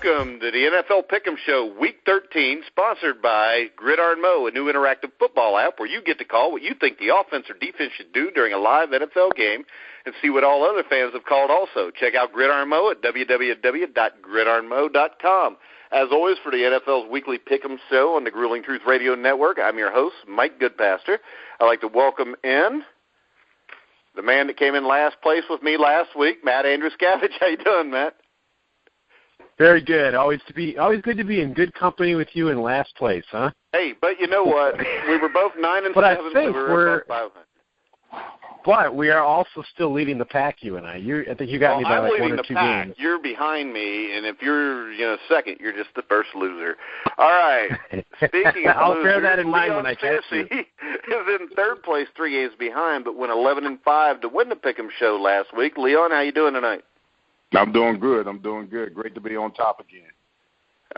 welcome to the NFL Pick'em Show, Week 13, sponsored by Gridiron Mo, a new interactive football app where you get to call what you think the offense or defense should do during a live NFL game and see what all other fans have called also. Check out Gridiron Mo at www.gridironmo.com. As always, for the NFL's weekly Pick'em Show on the Grueling Truth Radio Network, I'm your host, Mike Goodpaster. I'd like to welcome in the man that came in last place with me last week, Matt Andruscavage. How you doing, Matt? Very good. Always good to be in good company with you in last place, huh? Hey, but you know what? We were both 9-7. But I think so we're both 500. But we are also still leading the pack, you and I. I think you got me by like 1 or 2 games. You're behind me, and if you're second, you're just the first loser. All right. Speaking of I'll losers, bear that in mind Leon when I catch you. is in third place, 3 games behind, but went 11-5 to win the Pick'em Show last week. Leon, how you doing tonight? I'm doing good. Great to be on top again.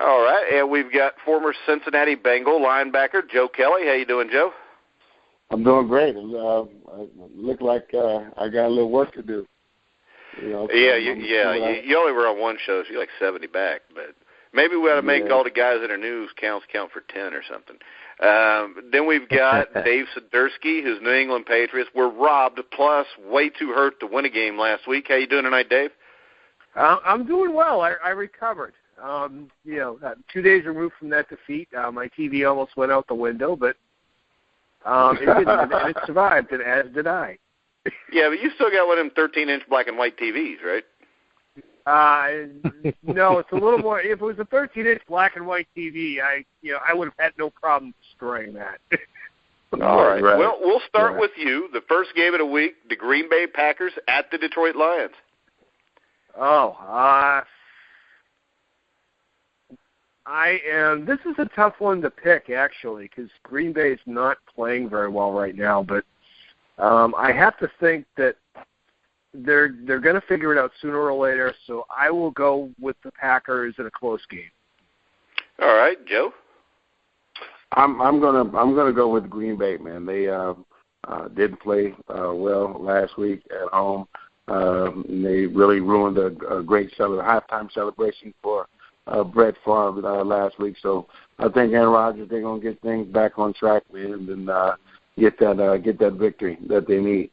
All right, and we've got former Cincinnati Bengal linebacker Joe Kelly. How you doing, Joe? I'm doing great. I look like I got a little work to do. You only were on one show, so you're like 70 back. But maybe we ought to make all the guys that are news count for 10 or something. Then we've got Dave Siderski, who's New England Patriots. Were robbed, plus way too hurt to win a game last week. How you doing tonight, Dave? I'm doing well. I recovered. 2 days removed from that defeat. My TV almost went out the window, but it didn't, and it survived, and as did I. Yeah, but you still got one of them 13-inch black and white TVs, right? No, it's a little more. If it was a 13-inch black and white TV, I would have had no problem destroying that. All right. Well, we'll start with you. The first game of the week, the Green Bay Packers at the Detroit Lions. This is a tough one to pick, actually, because Green Bay is not playing very well right now. But I have to think that they're going to figure it out sooner or later. So I will go with the Packers in a close game. All right, Joe. I'm gonna go with Green Bay, man. They didn't play well last week at home. They really ruined a great halftime celebration for Brett Favre last week. So I think Aaron Rodgers, they're going to get things back on track, man, and get that victory that they need.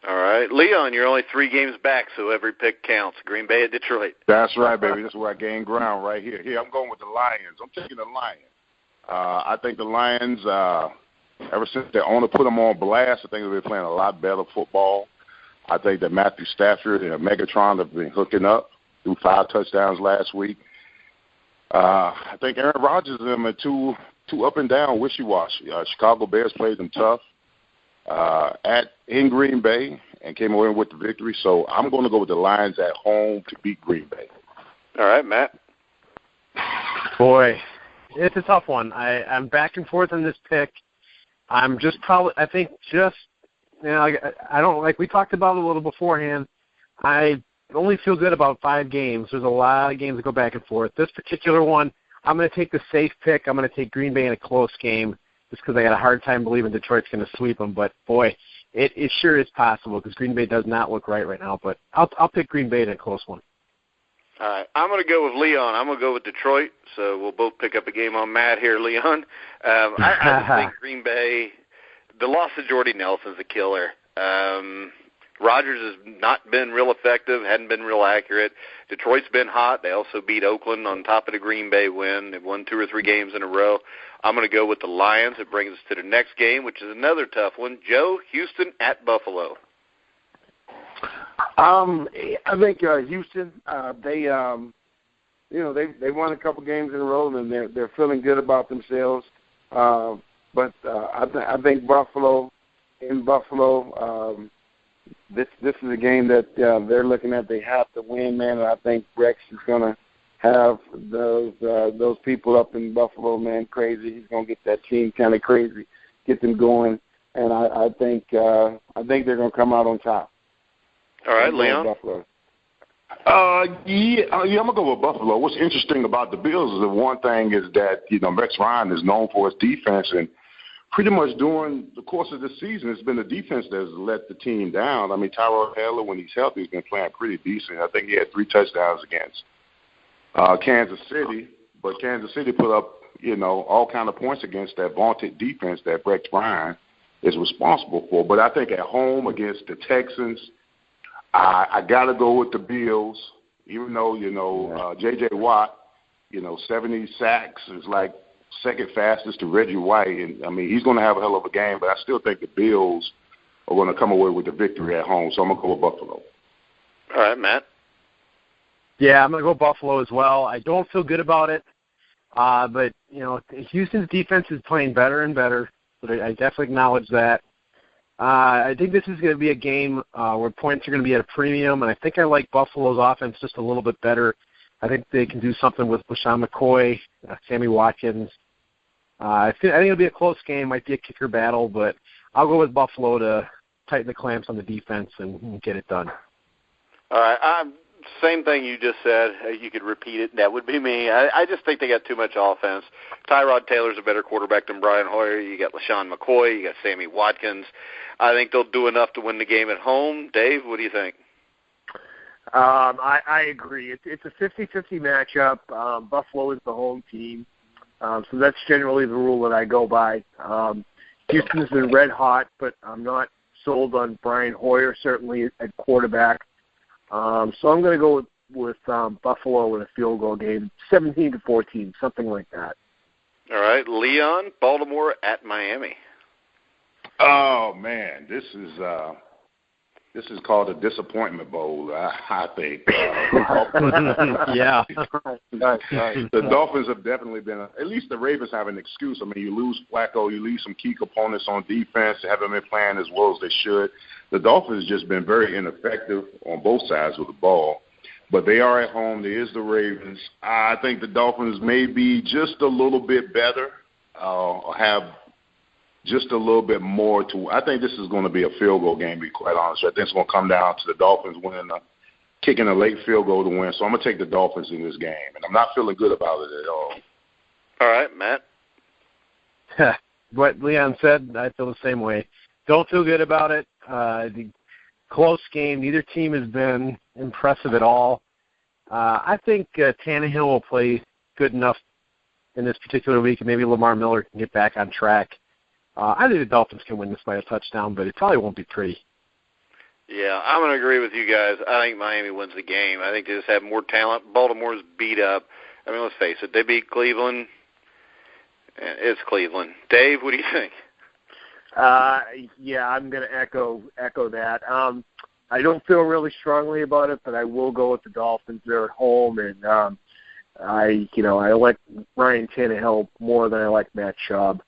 All right. Leon, you're only 3 games back, so every pick counts. Green Bay at Detroit. That's right, baby. This is where I gain ground right here. Here, I'm going with the Lions. I'm taking the Lions. I think the Lions, ever since their owner put them on blast, I think they've been playing a lot better football. I think that Matthew Stafford and Megatron have been hooking up, threw 5 touchdowns last week. I think Aaron Rodgers and them are too up and down, wishy-washy. Chicago Bears played them tough in Green Bay and came away with the victory. So I'm going to go with the Lions at home to beat Green Bay. All right, Matt. Boy, it's a tough one. I'm back and forth on this pick. I don't, like we talked about a little beforehand, I only feel good about 5 games. There's a lot of games that go back and forth. This particular one, I'm going to take the safe pick. I'm going to take Green Bay in a close game just because I got a hard time believing Detroit's going to sweep them. But, boy, it sure is possible because Green Bay does not look right now. But I'll pick Green Bay in a close one. All right. I'm going to go with Leon. I'm going to go with Detroit, so we'll both pick up a game on Matt here, Leon. I just think Green Bay, the loss of Jordy Nelson's a killer. Rodgers has not been real effective, hadn't been real accurate. Detroit's been hot. They also beat Oakland on top of the Green Bay win. They've won 2 or 3 games in a row. I'm going to go with the Lions. It brings us to the next game, which is another tough one. Joe, Houston at Buffalo. I think Houston. They won a couple games in a row, and they're feeling good about themselves. But I think Buffalo. This is a game that they're looking at. They have to win, man. And I think Rex is going to have those people up in Buffalo, man, crazy. He's going to get that team kind of crazy, get them going, and I think they're going to come out on top. All right, Leon. Buffalo. I'm gonna go with Buffalo. What's interesting about the Bills is the one thing is that Rex Ryan is known for his defense, and pretty much during the course of the season, it's been the defense that's let the team down. I mean, Tyrod Taylor, when he's healthy, has been playing pretty decent. I think he had 3 touchdowns against Kansas City, but Kansas City put up, all kind of points against that vaunted defense that Rex Ryan is responsible for. But I think at home against the Texans, I got to go with the Bills, even though, J.J. Watt, 70 sacks is like second fastest to Reggie White. And, I mean, he's going to have a hell of a game, but I still think the Bills are going to come away with the victory at home. So I'm going to go with Buffalo. All right, Matt. Yeah, I'm going to go Buffalo as well. I don't feel good about it. But, Houston's defense is playing better and better, but I definitely acknowledge that. I think this is going to be a game where points are going to be at a premium, and I think I like Buffalo's offense just a little bit better. I think they can do something with LaShawn McCoy, Sammy Watkins. I think it'll be a close game, might be a kicker battle, but I'll go with Buffalo to tighten the clamps on the defense and get it done. All right. Same thing you just said. You could repeat it. That would be me. I just think they got too much offense. Tyrod Taylor's a better quarterback than Brian Hoyer. You got LaShawn McCoy. You got Sammy Watkins. I think they'll do enough to win the game at home. Dave, what do you think? I agree. It's a 50-50 matchup. Buffalo is the home team. So that's generally the rule that I go by. Houston's been red hot, but I'm not sold on Brian Hoyer, certainly at quarterback. So I'm going to go with Buffalo in a field goal game, 17-14, something like that. All right, Leon, Baltimore at Miami. Oh man, this is called a disappointment bowl. I think. Yeah. The Dolphins have definitely been. At least the Ravens have an excuse. I mean, you lose Flacco, you lose some key components on defense. They haven't been playing as well as they should. The Dolphins just been very ineffective on both sides of the ball. But they are at home. There is the Ravens. I think the Dolphins may be just a little bit better, have just a little bit more to. I think this is going to be a field goal game, to be quite honest. I think it's going to come down to the Dolphins kicking a late field goal to win. So I'm going to take the Dolphins in this game, and I'm not feeling good about it at all. All right, Matt. What Leon said, I feel the same way. Don't feel good about it. The close game. Neither team has been impressive at all. I think Tannehill will play good enough in this particular week, and maybe Lamar Miller can get back on track. I think the Dolphins can win this by a touchdown, but it probably won't be pretty. Yeah, I'm going to agree with you guys. I think Miami wins the game. I think they just have more talent. Baltimore's beat up. I mean, let's face it. They beat Cleveland. It's Cleveland. Dave, what do you think? Yeah, I'm going to echo that. I don't feel really strongly about it, but I will go with the Dolphins. They're at home, and I like Ryan Tannehill more than I like Matt Schaub.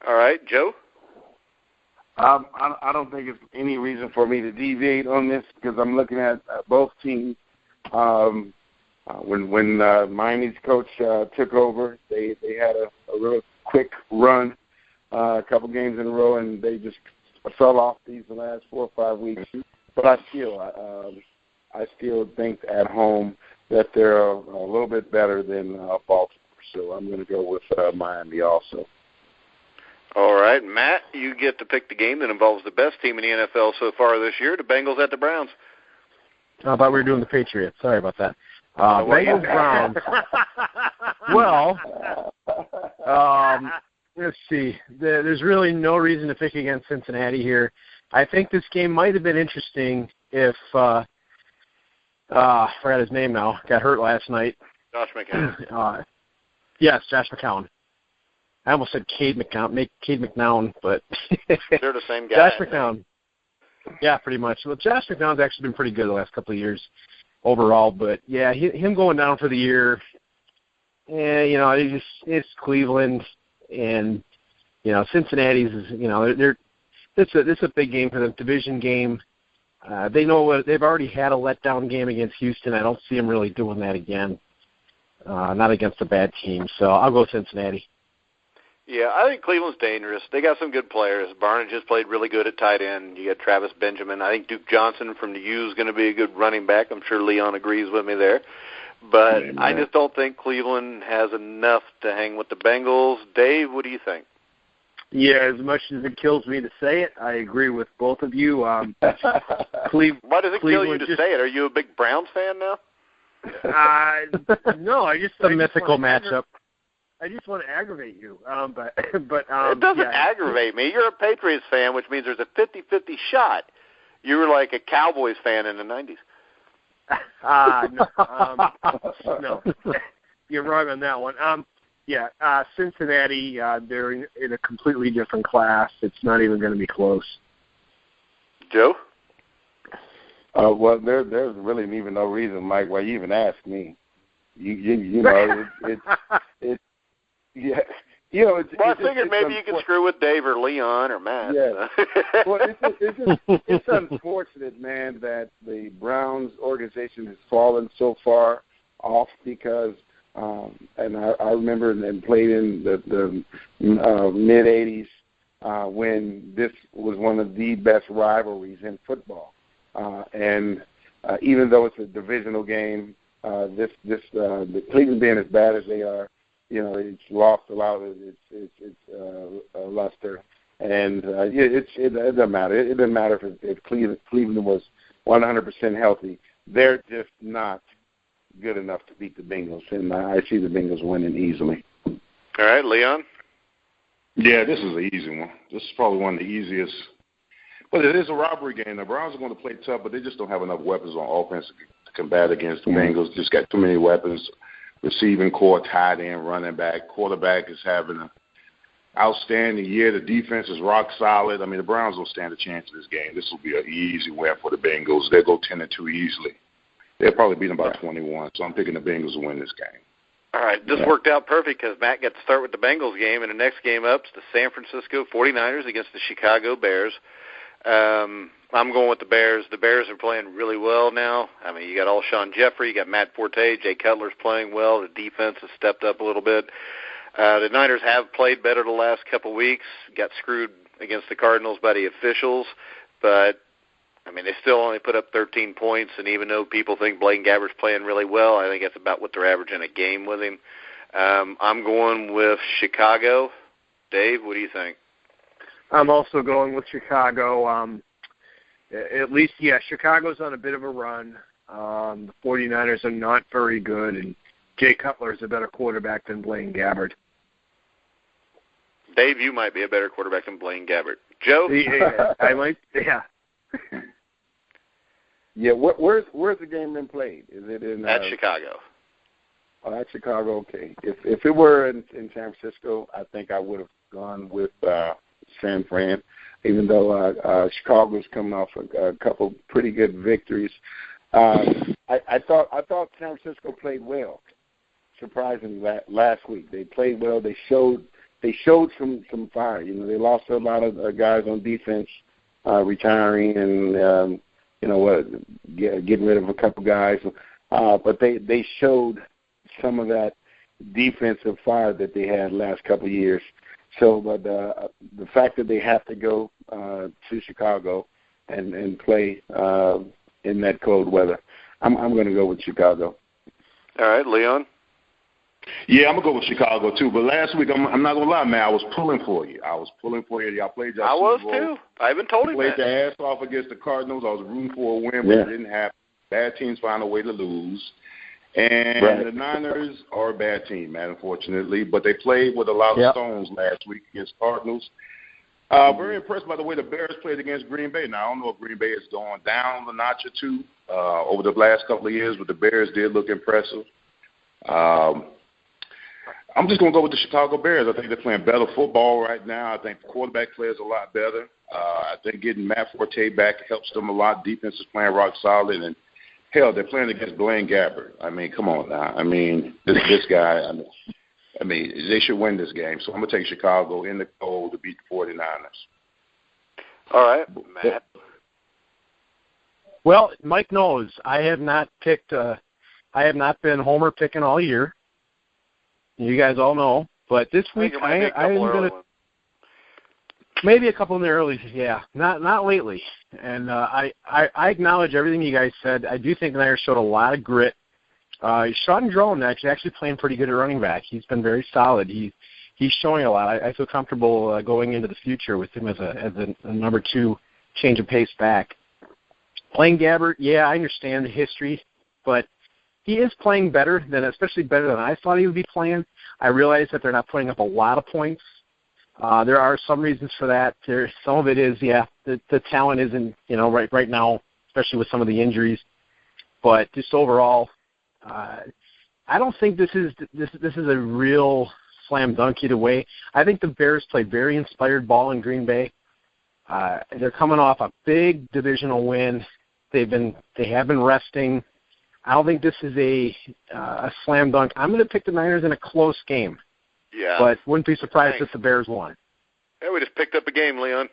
All right, Joe? I don't think it's any reason for me to deviate on this because I'm looking at both teams. When Miami's coach took over, they had a real quick run, a couple games in a row, and they just fell off these last 4 or 5 weeks. But I still think at home that they're a little bit better than Baltimore. So I'm going to go with Miami also. All right, Matt, you get to pick the game that involves the best team in the NFL so far this year, the Bengals at the Browns. I thought we were doing the Patriots. Sorry about that. Bengals, Browns. Well, let's see. There's really no reason to pick against Cincinnati here. I think this game might have been interesting if I forgot his name now. Got hurt last night. Josh McCown. Yes, Josh McCown. I almost said Cade McNown, but they're the same guy. Josh McCown. Yeah, pretty much. Well, Josh McCown's actually been pretty good the last couple of years overall, but yeah, him going down for the year. It's Cleveland, and Cincinnati's is it's a big game for them, division game. They know they've already had a letdown game against Houston. I don't see them really doing that again. Not against a bad team, so I'll go Cincinnati. Yeah, I think Cleveland's dangerous. They got some good players. Barnett just played really good at tight end. You got Travis Benjamin. I think Duke Johnson from the U is going to be a good running back. I'm sure Leon agrees with me there. But Amen. I just don't think Cleveland has enough to hang with the Bengals. Dave, what do you think? Yeah, as much as it kills me to say it, I agree with both of you. Why does it kill you to say it? Are you a big Browns fan now? No, I just the mythical matchup. I just want to aggravate you, but it doesn't aggravate me. You're a Patriots fan, which means there's a 50-50 shot. You were like a Cowboys fan in the 90s. No, you're wrong on that one. Cincinnati, they're in a completely different class. It's not even going to be close. Joe? Well, there's really even no reason, Mike, why you even ask me. You know, it's yeah. You know, I figured maybe you could screw with Dave or Leon or Matt. Yeah. Well, it's unfortunate, man, that the Browns organization has fallen so far off because, and I remember and played in the mid '80s when this was one of the best rivalries in football, and even though it's a divisional game, the Cleveland being as bad as they are. You know, it's lost a lot of its luster, and it doesn't matter. It doesn't matter if Cleveland was 100% healthy. They're just not good enough to beat the Bengals, and I see the Bengals winning easily. All right, Leon? Yeah, this is an easy one. This is probably one of the easiest. But it is a robbery game. The Browns are going to play tough, but they just don't have enough weapons on offense to combat against the Bengals. Just got too many weapons. Receiving core, tight end, running back, quarterback is having an outstanding year. The defense is rock solid. I mean, the Browns don't stand a chance in this game. This will be an easy win for the Bengals. They'll go 10-2 easily. They'll probably beat them by 21. So I'm picking the Bengals to win this game. All right, this worked out perfect because Matt got to start with the Bengals game, and the next game up is the San Francisco 49ers against the Chicago Bears. I'm going with the Bears. The Bears are playing really well now. I mean, you got Alshon Jeffrey, you got Matt Forte, Jay Cutler's playing well. The defense has stepped up a little bit. The Niners have played better the last couple of weeks, got screwed against the Cardinals by the officials, but, I mean, they still only put up 13 points, and even though people think Blaine Gabbert's playing really well, I think that's about what they're averaging a game with him. I'm going with Chicago. Dave, what do you think? I'm also going with Chicago. At least, Chicago's on a bit of a run. The 49ers are not very good, and Jay Cutler is a better quarterback than Blaine Gabbert. Dave, you might be a better quarterback than Blaine Gabbert. Joe? I might, yeah. Yeah, where's the game been played? Is it in at Chicago? Oh, at Chicago, okay. If it were in San Francisco, I think I would have gone with San Fran, even though Chicago's coming off a couple pretty good victories. I thought San Francisco played well, surprisingly, last week. They played well. They showed some fire. You know, they lost a lot of guys on defense, retiring and getting rid of a couple guys. But they showed some of that defensive fire that they had last couple of years. So, but the fact that they have to go to Chicago and play in that cold weather, I'm going to go with Chicago. All right, Leon? Yeah, I'm going to go with Chicago, too. But last week, I'm not going to lie, man, I was pulling for you. Y'all played y'all I was, Super Bowl. too. I haven't told him played that. their ass off against the Cardinals. I was rooting for a win, but it didn't happen. Bad teams find a way to lose. And the Niners are a bad team, man, unfortunately. But they played with a lot of stones last week against Cardinals. Very impressed by the way the Bears played against Green Bay. Now, I don't know if Green Bay is going down a notch or two over the last couple of years, but the Bears did look impressive. I'm just going to go with the Chicago Bears. I think they're playing better football right now. I think the quarterback play is a lot better. I think getting Matt Forte back helps them a lot. Defense is playing rock solid. And, hell, they're playing against Blaine Gabbert. I mean, come on now. I mean, this guy, I mean, they should win this game. So I'm going to take Chicago in the cold to beat the 49ers. All right, Matt. Well, Mike knows I have not been homer picking all year. You guys all know. But this week I am going to maybe a couple in the early, not lately. And I acknowledge everything you guys said. I do think the Niners showed a lot of grit. Sean Drone actually playing pretty good at running back. He's been very solid. He's showing a lot. I feel comfortable going into the future with him as a number 2 change of pace back. Blaine Gabbert, I understand the history, but he is playing better than, especially better than I thought he would be playing. I realize that they're not putting up a lot of points. There are some reasons for that. Some of it is, the talent isn't, right now, especially with some of the injuries. But just overall, I don't think this is a real slam dunk either way. I think the Bears play very inspired ball in Green Bay. They're coming off a big divisional win. They have been resting. I don't think this is a slam dunk. I'm going to pick the Niners in a close game. Yeah. But wouldn't be surprised if the Bears won. Yeah, we just picked up a game, Leon.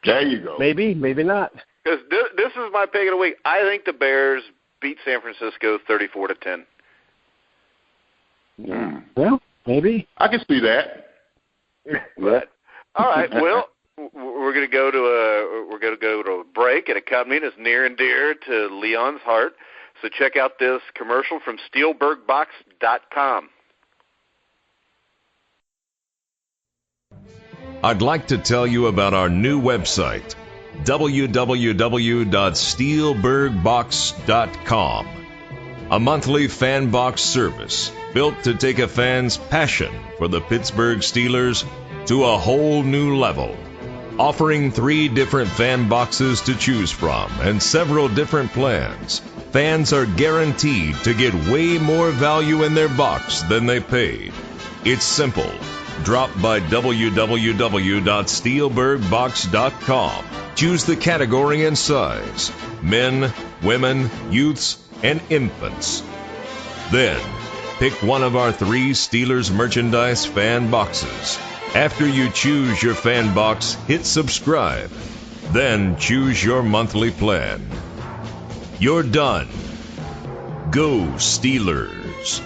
There you go. Maybe not. Because this is my pick of the week. I think the Bears beat San Francisco 34-10. Well, maybe. I can see that. But, all right, well, we're going to go to a break at a company that's near and dear to Leon's heart. So check out this commercial from SteelbergBox.com. I'd like to tell you about our new website, www.steelbergbox.com. A monthly fan box service built to take a fan's passion for the Pittsburgh Steelers to a whole new level. Offering 3 different fan boxes to choose from and several different plans, fans are guaranteed to get way more value in their box than they paid. It's simple. Drop by www.steelbergbox.com. Choose the category and size: men, women, youths, and infants. Then, pick one of our 3 Steelers merchandise fan boxes. After you choose your fan box, hit subscribe. Then choose your monthly plan. You're done. Go Steelers.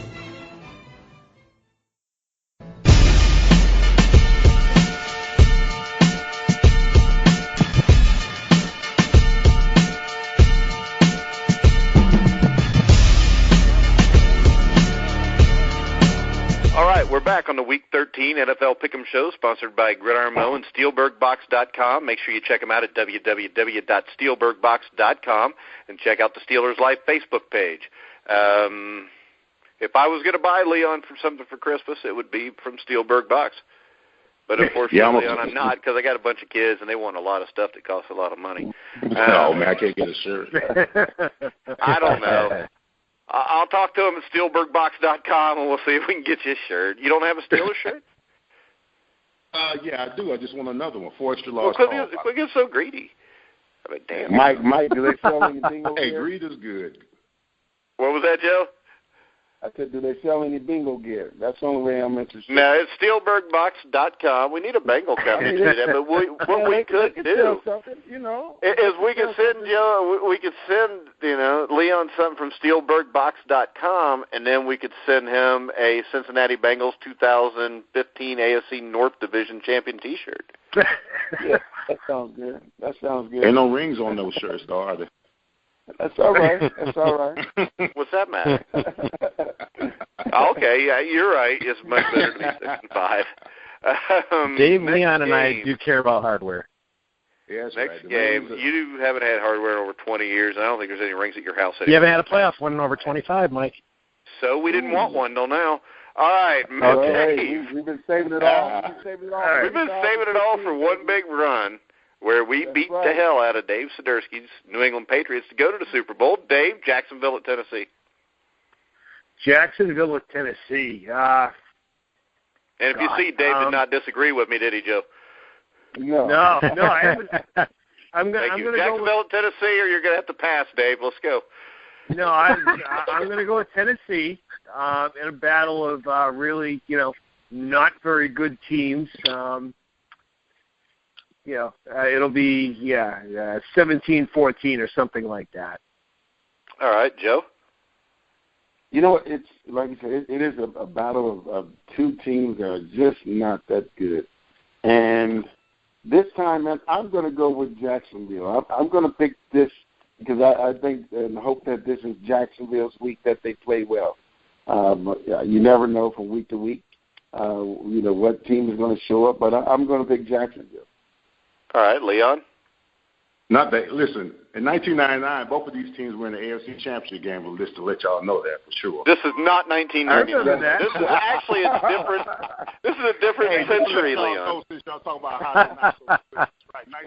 We're back on the Week 13 NFL Pick'em Show, sponsored by Gridiron Mill and SteelbergBox.com. Make sure you check them out at www.steelbergbox.com and check out the Steelers Life Facebook page. If I was going to buy Leon for something for Christmas, it would be from Steelberg Box. But unfortunately, Leon, I'm not, because I got a bunch of kids and they want a lot of stuff that costs a lot of money. Oh, man, I can't get a shirt. I don't know. I'll talk to him at SteelbergBox.com, and we'll see if we can get you a shirt. You don't have a Steelers shirt? Yeah, I do. I just want another one. 4 extra large. Well, quit getting so greedy. I mean, damn. Mike, do they sell any bingo gear? Hey, greed is good. What was that, Joe? I said, do they sell any bingo gear? That's the only way I'm interested. No, it's SteelbergBox.com. We need a Bengal company to do that, but what we could do is we could send Joe, Leon something from SteelbergBox.com, and then we could send him a Cincinnati Bengals 2015 AFC North Division Champion T-shirt. Yeah, that sounds good. Ain't no rings on those shirts, though, are there? That's all right. What's that matter? Okay, yeah, you're right. It's much better to be 6-5. Dave, Leon, and I do care about hardware. Yeah, next game, you haven't had hardware in over 20 years, and I don't think there's any rings at your house anymore. You haven't had a playoff one in over 25, Mike. So we didn't want one till now. All right, Dave. We've been saving it all. We've been saving it all for one big run, where we beat the hell out of Dave Siderski's New England Patriots to go to the Super Bowl. Dave, Jacksonville at Tennessee. Jacksonville at Tennessee. And if you see, Dave did not disagree with me, did he, Joe? No, I haven't. I'm going to go Jacksonville at Tennessee, or you're going to have to pass, Dave. Let's go. No, I'm going to go with Tennessee in a battle of really, not very good teams. It'll be 17-14 or something like that. All right, Joe. It's like you said, it is a battle of 2 teams that are just not that good. And this time, man, I'm going to go with Jacksonville. I'm going to pick this because I think and hope that this is Jacksonville's week that they play well. You never know from week to week, what team is going to show up, but I'm going to pick Jacksonville. All right, Leon? Not that. Listen, in 1999, both of these teams were in the AFC Championship game. Just to let y'all know that for sure. This is not 1999. This is actually a different. This is a different century, Leon. Y'all talk about how right,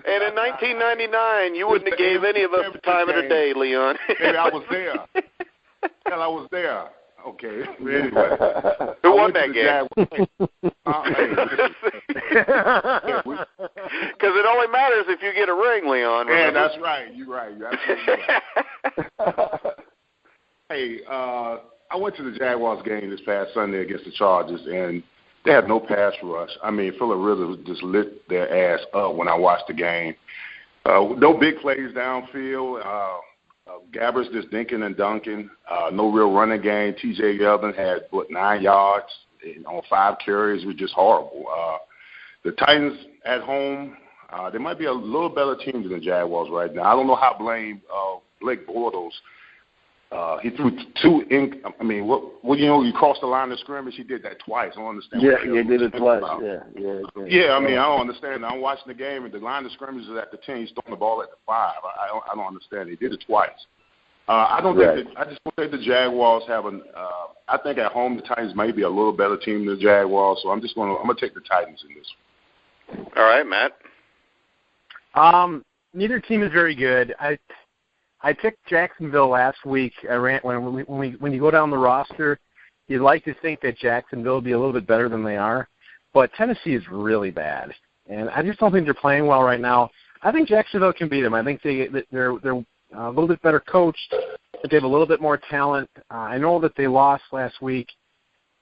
and in 1999, you wouldn't have gave any of us the time of the day, Leon. Maybe I was there. Hell, I was there. Okay. Anyway, who won that game? Because it only matters if you get a ring, Leon. Yeah, that's right. You're right. You're absolutely right. Hey, I went to the Jaguars game this past Sunday against the Chargers, and they had no pass rush. I mean, Phillip Rivers just lit their ass up when I watched the game. No big plays downfield. Gabbers just dinking and dunking. No real running game. T.J. Yeldon had, 9 yards on 5 carries. It was just horrible. The Titans at home, they might be a little better team than the Jaguars right now. I don't know how Blake Bortles, he threw 2 in. I mean, you crossed the line of scrimmage. He did that twice. I don't understand. Yeah, he did it twice. Yeah. I mean, I don't understand. I'm watching the game, and the line of scrimmage is at the 10. He's throwing the ball at the 5. I don't understand. He did it twice. I don't think. I just don't think the Jaguars have an. I think at home the Titans may be a little better team than the Jaguars. So I'm gonna take the Titans in this one. All right, Matt. Neither team is very good. I picked Jacksonville last week. When you go down the roster, you'd like to think that Jacksonville will be a little bit better than they are, but Tennessee is really bad, and I just don't think they're playing well right now. I think Jacksonville can beat them. I think they're a little bit better coached, but they have a little bit more talent. I know that they lost last week,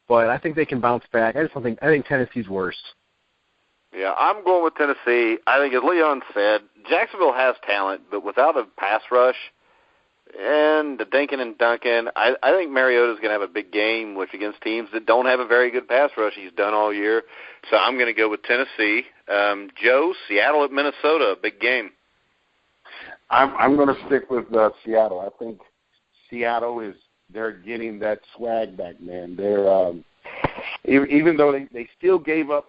but I think they can bounce back. I think Tennessee's worse. Yeah, I'm going with Tennessee. I think, as Leon said, Jacksonville has talent, but without a pass rush and the dinking and dunking, I think Mariota's going to have a big game against teams that don't have a very good pass rush. He's done all year. So I'm going to go with Tennessee. Joe, Seattle at Minnesota, big I'm going to stick with Seattle. I think Seattle they're getting that swag back, man. They're even though they still gave up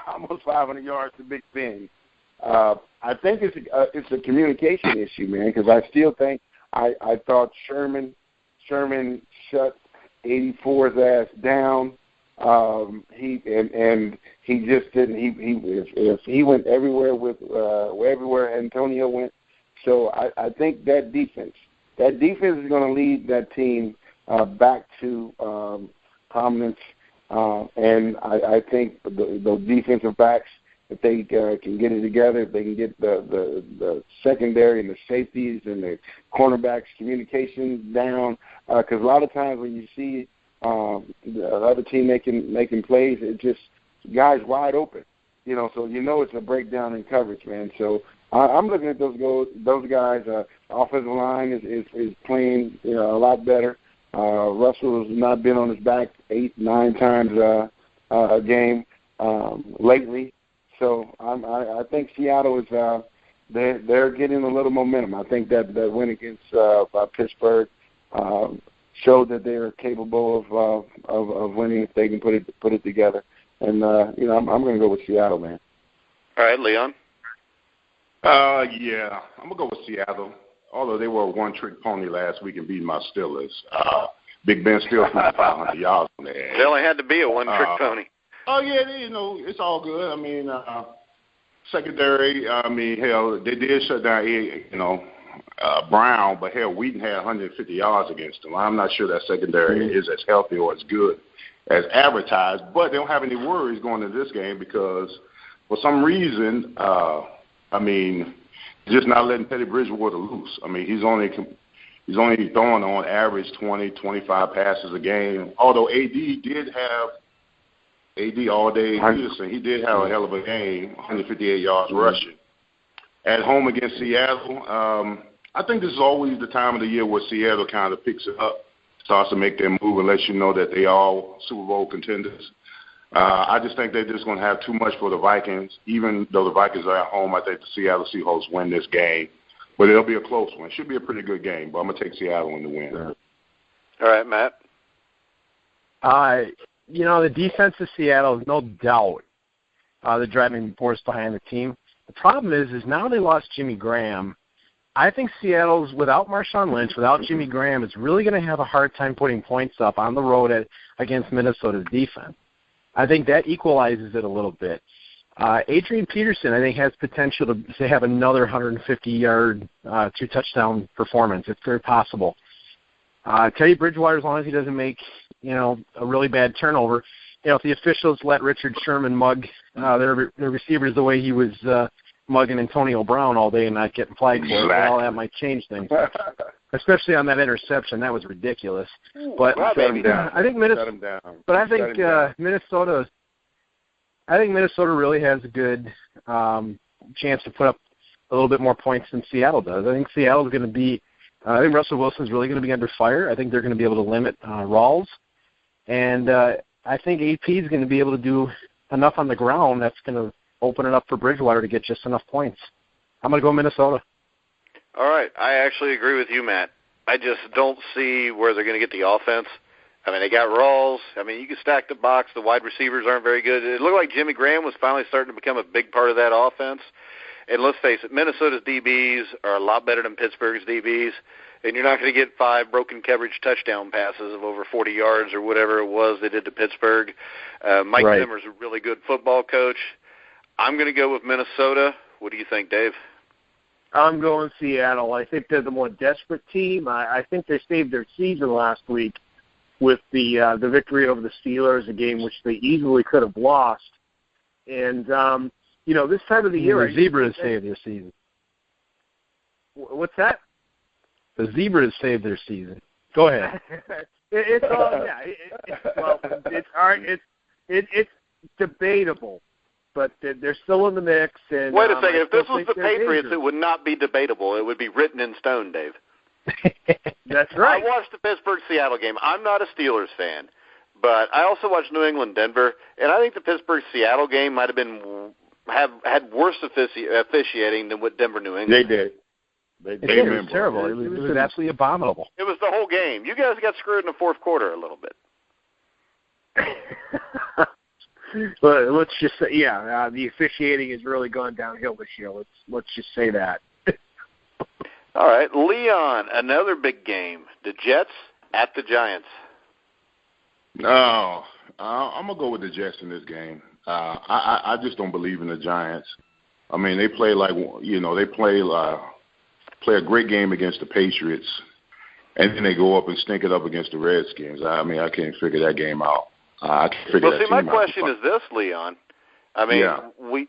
almost 500 yards to Big Ben. I think it's a communication issue, man, because I still think I thought Sherman shut 84's ass down. He just didn't. He went everywhere everywhere Antonio went. So I think that defense is going to lead that team back to prominence. And I think the defensive backs, if they can get it together, if they can get the secondary and the safeties and the cornerbacks communication down, because a lot of times when you see the other team making plays, it just guys wide open, so it's a breakdown in coverage, man. So I'm looking at those guys. Offensive line is playing a lot better. Russell has not been on his back 8-9 times a game lately. So I think Seattle is they're getting a little momentum. I think that win against Pittsburgh showed that they are capable of winning if they can put it together. And I'm going to go with Seattle, man. All right, Leon. Yeah, I'm gonna go with Seattle. Although they were a one-trick pony last week and beat my Steelers, Big Ben still threw 500 yards on their ass. They only had to be a one-trick pony. Oh yeah, it's all good. I mean, secondary. I mean, hell, they did shut down, Brown, but hell, Wheaton had 150 yards against them. I'm not sure that secondary is as healthy or as good as advertised, but they don't have any worries going into this game because for some reason, just not letting Teddy Bridgewater loose. I mean, he's only throwing on average 20, 25 passes a game. Although AD all day Peterson, he did have a hell of a game, 158 yards rushing. At home against Seattle, I think this is always the time of the year where Seattle kind of picks it up, starts to make their move and lets you know that they are Super Bowl contenders. I just think they're just going to have too much for the Vikings. Even though the Vikings are at home, I think the Seattle Seahawks win this game. But it'll be a close one. It should be a pretty good game, but I'm going to take Seattle in the win. All right, Matt. The defense of Seattle is no doubt the driving force behind the team. The problem is now they lost Jimmy Graham, I think Seattle's, without Marshawn Lynch, without Jimmy Graham, is really going to have a hard time putting points up on the road against Minnesota's defense. I think that equalizes it a little bit. Adrian Peterson, I think, has potential to have another 150-yard, 2-touchdown performance. It's very possible. Teddy Bridgewater, as long as he doesn't make, a really bad turnover, if the officials let Richard Sherman mug their receivers the way he was mugging Antonio Brown all day and not getting flagged for it, well, that might change things. Especially on that interception, that was ridiculous. But I think Minnesota. But I think Minnesota. I think Minnesota really has a good chance to put up a little bit more points than Seattle does. I think Seattle's going to be. I think Russell Wilson's really going to be under fire. I think they're going to be able to limit Rawls, and I think AP is going to be able to do enough on the ground that's going to open it up for Bridgewater to get just enough points. I'm going to go Minnesota. All right. I actually agree with you, Matt. I just don't see where they're going to get the offense. I mean, they got Rawls. I mean, you can stack the box. The wide receivers aren't very good. It looked like Jimmy Graham was finally starting to become a big part of that offense. And let's face it, Minnesota's DBs are a lot better than Pittsburgh's DBs, and you're not going to get 5 broken coverage touchdown passes of over 40 yards or whatever it was they did to Pittsburgh. Mike Zimmer's a really good football coach. I'm going to go with Minnesota. What do you think, Dave? I'm going Seattle. I think they're the more desperate team. I think they saved their season last week with the victory over the Steelers, a game which they easily could have lost. And, this time of the year... The Zebras saved their season. What's that? The Zebras saved their season. Go ahead. It's debatable. But they're still in the mix. And, wait a second. If this was the Patriots, it would not be debatable. It would be written in stone, Dave. That's right. I watched the Pittsburgh-Seattle game. I'm not a Steelers fan, but I also watched New England-Denver, and I think the Pittsburgh-Seattle game might have had worse officiating than what Denver-New England did. It was terrible. It was absolutely abominable. It was the whole game. You guys got screwed in the fourth quarter a little bit. But let's just say, the officiating has really gone downhill this year. Let's just say that. All right, Leon, another big game. The Jets at the Giants. No, I'm gonna go with the Jets in this game. I just don't believe in the Giants. I mean, they play play a great game against the Patriots, and then they go up and stink it up against the Redskins. I mean, I can't figure that game out. My question is this, Leon. I mean,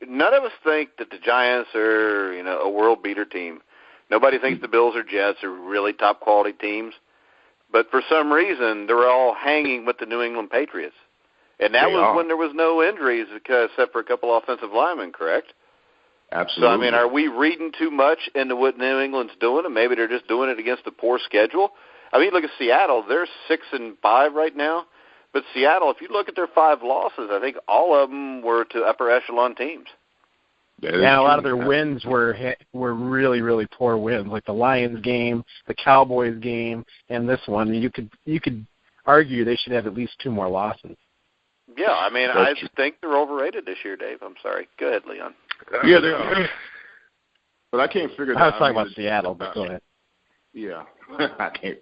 none of us think that the Giants are, a world beater team. Nobody thinks the Bills or Jets are really top quality teams. But for some reason, they're all hanging with the New England Patriots. And that was when there was no injuries except for a couple offensive linemen, correct? Absolutely. So, I mean, are we reading too much into what New England's doing, and maybe they're just doing it against the poor schedule? I mean, look at Seattle. They're 6-5 right now. But Seattle, if you look at their 5 losses, I think all of them were to upper echelon teams. Yeah, a lot of their wins were really, really poor wins, like the Lions game, the Cowboys game, and this one. You could argue they should have at least 2 more losses. Yeah, I mean, I think they're overrated this year, Dave. I'm sorry. Go ahead, Leon. Yeah, they are. But I can't figure that out. I was talking about Seattle, but go ahead. Yeah, I can't.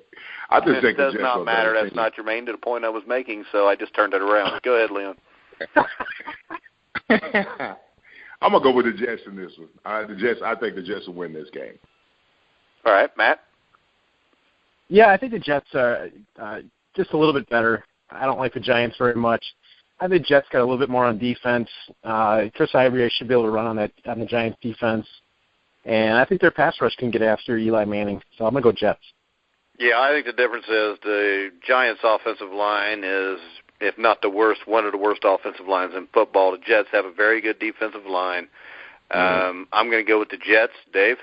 I just think it does not matter. That's not germane to the point I was making, so I just turned it around. Go ahead, Leon. I'm going to go with the Jets in this one. I think the Jets will win this game. All right, Matt? Yeah, I think the Jets are just a little bit better. I don't like the Giants very much. I think the Jets got a little bit more on defense. Chris Ivory should be able to run on the Giants' defense. And I think their pass rush can get after Eli Manning. So I'm going to go Jets. Yeah, I think the difference is the Giants' offensive line is, if not the worst, one of the worst offensive lines in football. The Jets have a very good defensive line. I'm going to go with the Jets. Dave?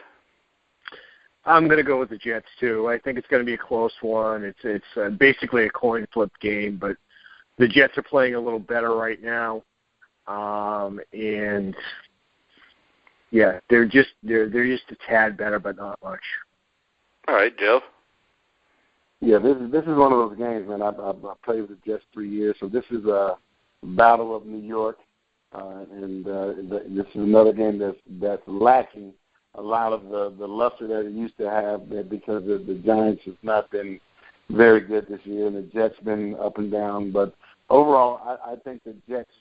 I'm going to go with the Jets, too. I think it's going to be a close one. It's basically a coin flip game, but the Jets are playing a little better right now. And, yeah, they're just a tad better, but not much. All right, Joe? Yeah, this is one of those games, man. I played with the Jets 3 years, so this is a battle of New York, and this is another game that's lacking a lot of the luster that it used to have, that because the Giants has not been very good this year, and the Jets been up and down. But overall, I think the Jets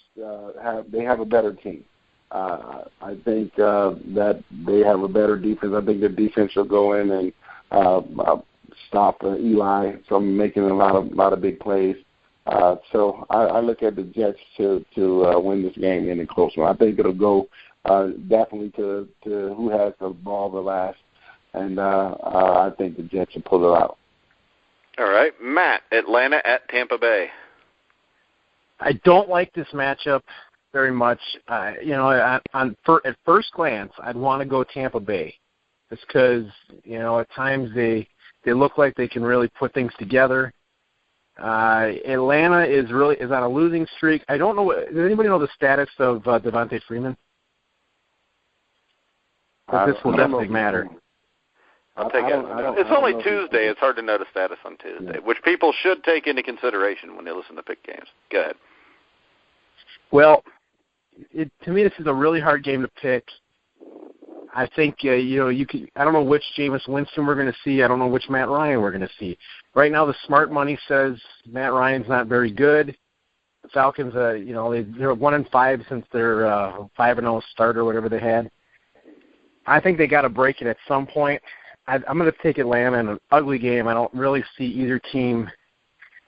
have a better team. I think that they have a better defense. I think their defense will go in and stop Eli from making a lot of big plays. So I look at the Jets to win this game in a close one. I think it'll go definitely to who has the ball the last, and I think the Jets will pull it out. All right, Matt, Atlanta at Tampa Bay. I don't like this matchup very much. At first glance, I'd want to go Tampa Bay, just because at times they look like they can really put things together. Atlanta is on a losing streak. I don't know. Does anybody know the status of Devontae Freeman? This will definitely matter. I'll take it. It's only Tuesday. It's hard to know the status on Tuesday, which people should take into consideration when they listen to pick games. Go ahead. Well, to me, this is a really hard game to pick. I think you can. I don't know which Jameis Winston we're going to see. I don't know which Matt Ryan we're going to see. Right now, the smart money says Matt Ryan's not very good. The Falcons, they're 1-5 since their 5-0 start or whatever they had. I think they got to break it at some point. I'm going to take Atlanta in an ugly game. I don't really see either team.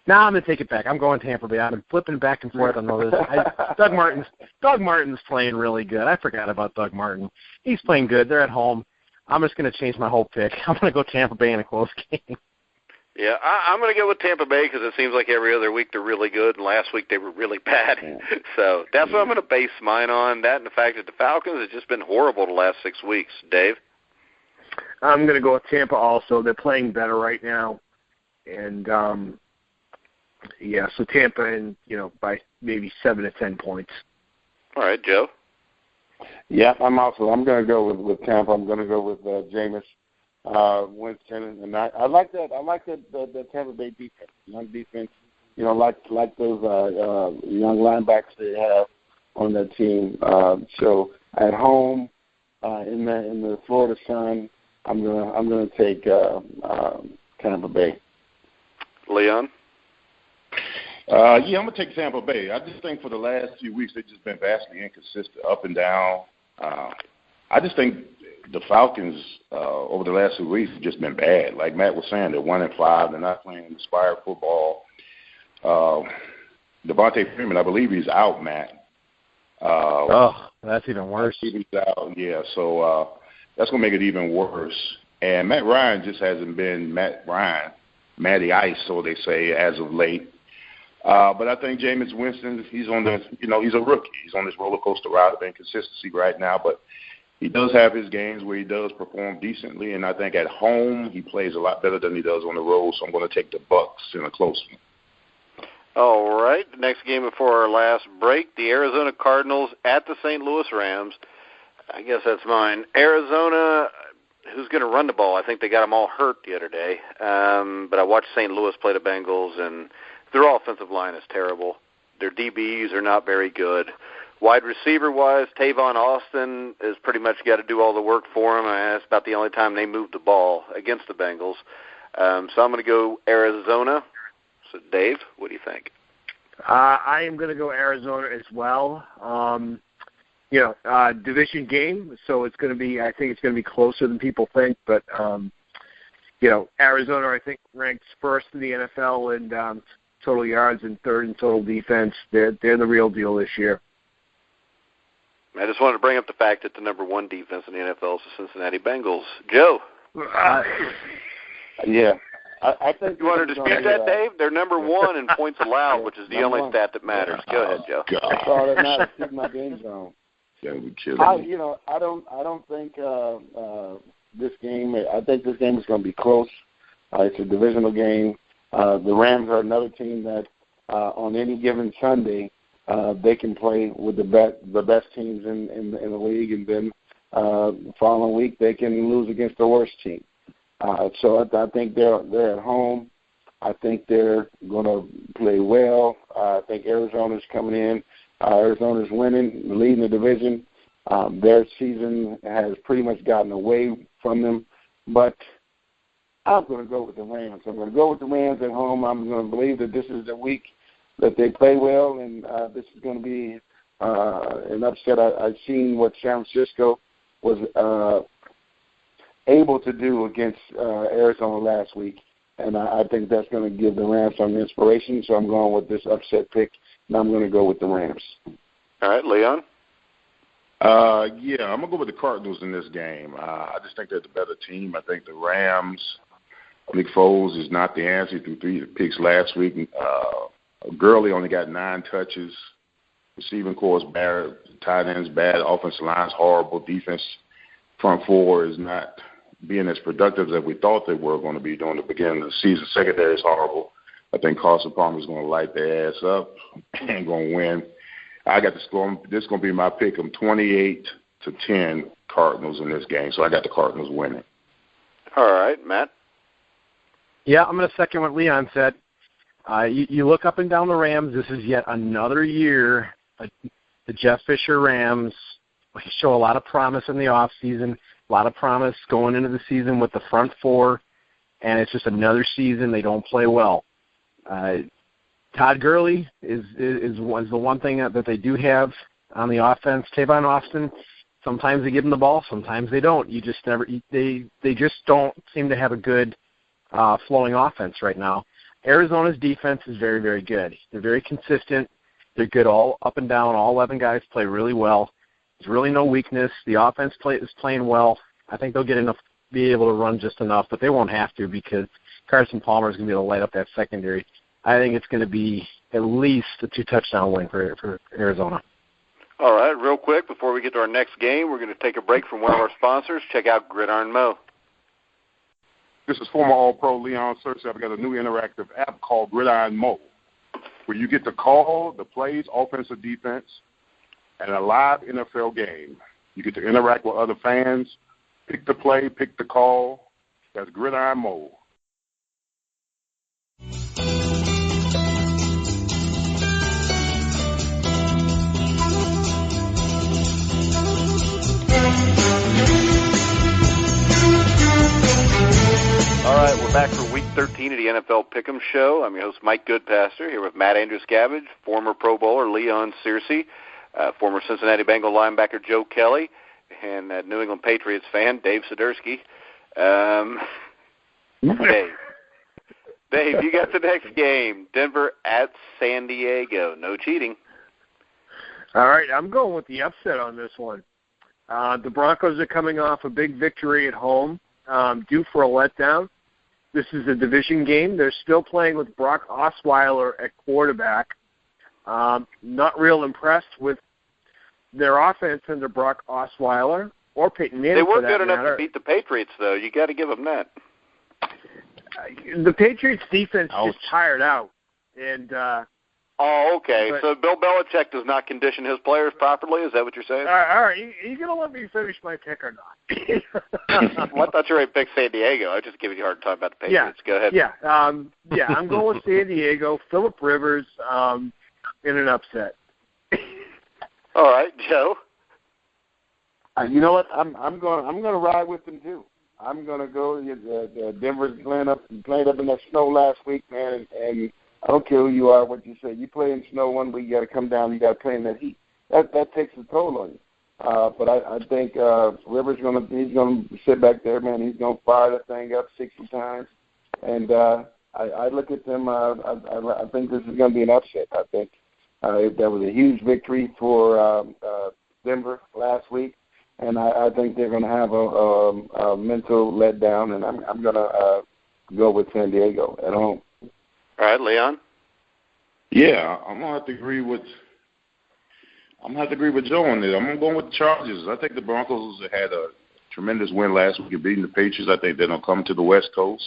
No, I'm going to take it back. I'm going Tampa Bay. I've been flipping back and forth on all this. Doug Martin's playing really good. I forgot about Doug Martin. He's playing good. They're at home. I'm just going to change my whole pick. I'm going to go Tampa Bay in a close game. Yeah, I'm going to go with Tampa Bay because it seems like every other week they're really good, and last week they were really bad. So that's what I'm going to base mine on, that and the fact that the Falcons have just been horrible the last 6 weeks. Dave? I'm going to go with Tampa also. They're playing better right now. And, so Tampa and, by maybe 7 to 10 points. All right, Joe? Yeah, I'm going to go with Tampa. I'm going to go with Jameis Winston, and I like that. I like the Tampa Bay defense, young defense. Like those young linebackers they have on that team. So at home, in the Florida sun, I'm gonna take Tampa Bay. Leon? I'm going to take Tampa Bay. I just think for the last few weeks they've just been vastly inconsistent, up and down. I just think the Falcons over the last 2 weeks have just been bad. Like Matt was saying, they're 1-5. They're not playing inspired football. Devontae Freeman, I believe he's out, Matt. That's even worse. He's out, yeah. So that's going to make it even worse. And Matt Ryan just hasn't been Matt Ryan, Matty Ice, so they say, as of late. But I think Jameis Winston, he's on he's a rookie. He's on this roller coaster ride of inconsistency right now, but he does have his games where he does perform decently, and I think at home he plays a lot better than he does on the road, so I'm going to take the Bucks in a close one. All right, the next game before our last break, the Arizona Cardinals at the St. Louis Rams. I guess that's mine. Arizona, who's going to run the ball? I think they got them all hurt the other day, but I watched St. Louis play the Bengals, and their offensive line is terrible. Their DBs are not very good. Wide receiver-wise, Tavon Austin has pretty much got to do all the work for him. That's about the only time they move the ball against the Bengals. So I'm going to go Arizona. So, Dave, what do you think? I am going to go Arizona as well. Division game, so it's going to be. I think it's going to be closer than people think. But Arizona, I think, ranks first in the NFL in total yards and third in total defense. They're the real deal this year. I just wanted to bring up the fact that the number one defense in the NFL is the Cincinnati Bengals. Joe? Yeah. I think you want to dispute that, Dave? They're number one in points allowed, which is the only stat that matters. Go ahead, Joe. That's all that matters. Keep my game zone. I don't think this game. I think this game is going to be close. It's a divisional game. The Rams are another team that on any given Sunday they can play with the best teams in the league, and then the following week they can lose against the worst team. So I think they're at home. I think they're going to play well. I think Arizona's coming in. Arizona's winning, leading the division. Their season has pretty much gotten away from them, but I'm going to go with the Rams. I'm going to go with the Rams at home. I'm going to believe that this is the week that they play well, and this is going to be an upset. I've seen what San Francisco was able to do against Arizona last week, and I think that's going to give the Rams some inspiration, so I'm going with this upset pick, and I'm going to go with the Rams. All right, Leon? Yeah, I'm going to go with the Cardinals in this game. I just think they're the better team. I think the Rams, Nick Foles is not the answer. He threw 3 picks last week. Gurley only got 9 touches. Receiving core is bad. Tight ends bad. Offensive line's horrible. Defense front 4 is not being as productive as we thought they were going to be during the beginning of the season. Secondary is horrible. I think Carson Palmer is going to light their ass up and going to win. I got the score. This is going to be my pick. I'm 28-10 Cardinals in this game, so I got the Cardinals winning. All right, Matt? Yeah, I'm going to second what Leon said. You look up and down the Rams. This is yet another year. The Jeff Fisher Rams show a lot of promise in the offseason, a lot of promise going into the season with the front 4, and it's just another season they don't play well. Todd Gurley is the one thing that they do have on the offense. Tavon Austin, sometimes they give him the ball, sometimes they don't. You just never they just don't seem to have a good flowing offense right now. Arizona's defense is very, very good. They're very consistent. They're good all up and down. All 11 guys play really well. There's really no weakness. The offense is playing well. I think they'll be able to run just enough, but they won't have to because Carson Palmer is going to be able to light up that secondary. I think it's going to be at least a 2-touchdown win for Arizona. All right, real quick, before we get to our next game, we're going to take a break from one of our sponsors. Check out Gridiron Mo. This is former All-Pro Leon Searcy. I've got a new interactive app called Gridiron Mo, where you get to call the plays, offense or defense, and a live NFL game. You get to interact with other fans, pick the play, pick the call. That's Gridiron Mo. All right, we're back for Week 13 of the NFL Pick'em Show. I'm your host, Mike Goodpaster, here with Matt Andruscavage, former Pro Bowler Leon Searcy, former Cincinnati Bengal linebacker Joe Kelly, and New England Patriots fan Dave Siderski. Dave, you got the next game, Denver at San Diego. No cheating. All right, I'm going with the upset on this one. The Broncos are coming off a big victory at home, due for a letdown. This is a division game. They're still playing with Brock Osweiler at quarterback. Not real impressed with their offense under Brock Osweiler or Peyton Manning. They were for that good enough matter. to beat the Patriots, though. You got to give them that. The Patriots defense just tired out, and okay. So Bill Belichick does not condition his players properly? Is that what you're saying? All right. Are you going to let me finish my pick or not? Well, I thought you were going to pick San Diego. I was just giving you a hard time about the Patriots. Go ahead. Yeah. I'm going with San Diego. Phillip Rivers in an upset. All right, Joe. You know what? I'm going to ride with them too. I'm going to go. Denver's playing up in that snow last week, man, and I don't care who you are, what you say. You play in snow one week, you got to come down. You got to play in that heat. That takes a toll on you. But I think Rivers he's going to sit back there, man. He's going to fire that thing up 60 times. And I look at them. I think this is going to be an upset. I think that was a huge victory for Denver last week, and I think they're going to have a mental letdown. And I'm going to go with San Diego at home. All right, Leon. Yeah, I'm gonna have to agree with Joe on this. I'm going with the Chargers. I think the Broncos had a tremendous win last week in beating the Patriots. I think they're gonna come to the West Coast.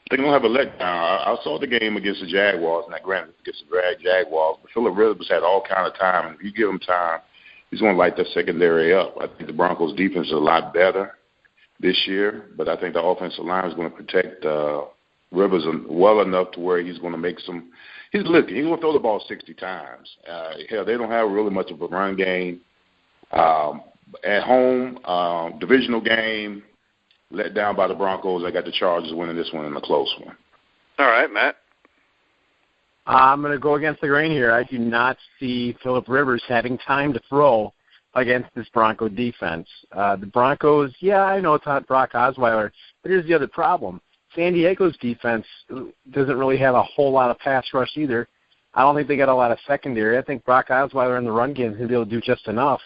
They're gonna have a letdown. I saw the game against the Jaguars, not granted against the Jaguars, but Phillip Rivers had all kind of time, and if you give him time, he's gonna light that secondary up. I think the Broncos' defense is a lot better this year, but I think the offensive line is going to protect Rivers well enough to where he's going to make some. He's going to throw the ball 60 times. Hell, they don't have really much of a run game. At home, divisional game, let down by the Broncos. I got the Chargers winning this one in a close one. All right, Matt. I'm going to go against the grain here. I do not see Phillip Rivers having time to throw against this Bronco defense. The Broncos, yeah, I know it's not Brock Osweiler, but here's the other problem. San Diego's defense doesn't really have a whole lot of pass rush either. I don't think they got a lot of secondary. I think Brock Osweiler in the run game is going to be able to do just enough.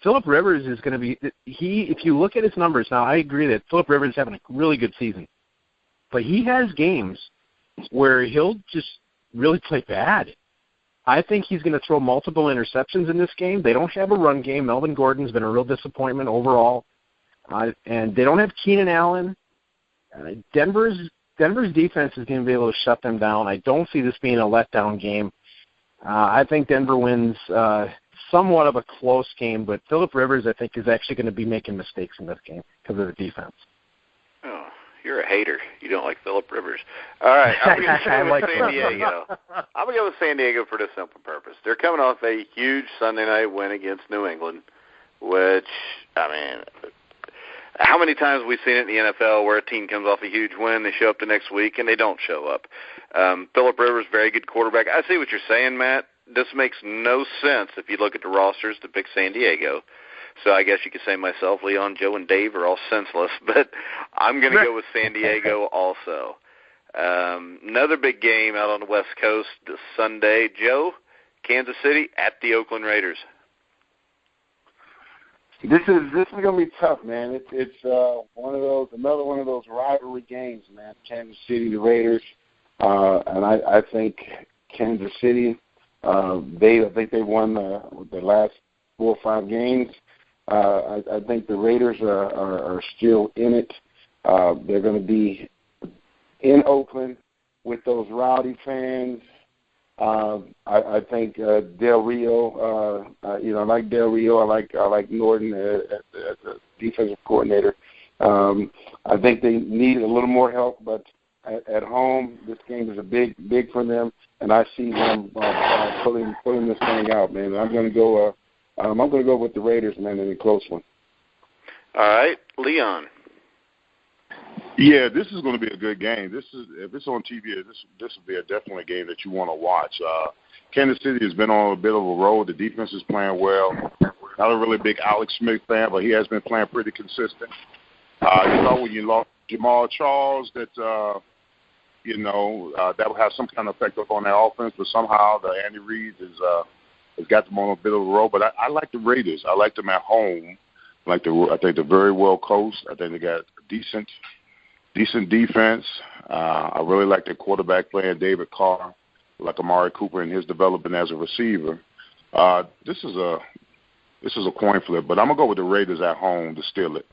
Phillip Rivers is going to be if you look at his numbers now, I agree that Phillip Rivers is having a really good season. But he has games where he'll just really play bad. I think he's going to throw multiple interceptions in this game. They don't have a run game. Melvin Gordon's been a real disappointment overall. And they don't have Keenan Allen. Denver's defense is going to be able to shut them down. I don't see this being a letdown game. I think Denver wins somewhat of a close game, but Phillip Rivers, I think, is actually going to be making mistakes in this game because of the defense. Oh, you're a hater. You don't like Phillip Rivers. All right, I'm going to go with San Diego. I'm going to go with San Diego for this simple purpose. They're coming off a huge Sunday night win against New England, which, I mean, how many times have we seen it in the NFL where a team comes off a huge win, they show up the next week, and they don't show up? Phillip Rivers, very good quarterback. I see what you're saying, Matt. This makes no sense if you look at the rosters to pick San Diego. So I guess you could say myself, Leon, Joe, and Dave are all senseless, but I'm going to go with San Diego also. Another big game out on the West Coast this Sunday. Joe, Kansas City at the Oakland Raiders. This is going to be tough, man. It's another one of those rivalry games, man. Kansas City, the Raiders, and I think Kansas City. I think they won the last 4 or 5 games. I think the Raiders are still in it. They're going to be in Oakland with those rowdy fans. I think Del Rio. I like Del Rio. I like Norton as the defensive coordinator. I think they need a little more help, but at home, this game is a big for them, and I see them pulling this thing out, man. I'm going to go. I'm going to go with the Raiders, man, in a close one. All right, Leon. Yeah, this is going to be a good game. If it's on TV, this will be definitely a game that you want to watch. Kansas City has been on a bit of a roll. The defense is playing well. Not a really big Alex Smith fan, but he has been playing pretty consistent. You saw when you lost Jamal Charles that that will have some kind of effect on their offense, but somehow the Andy Reid has got them on a bit of a roll. But I like the Raiders. I like them at home. I think they're very well coached. I think they got decent defense. I really like their quarterback playing David Carr, like Amari Cooper and his development as a receiver. This is a coin flip, but I'm gonna go with the Raiders at home to steal it.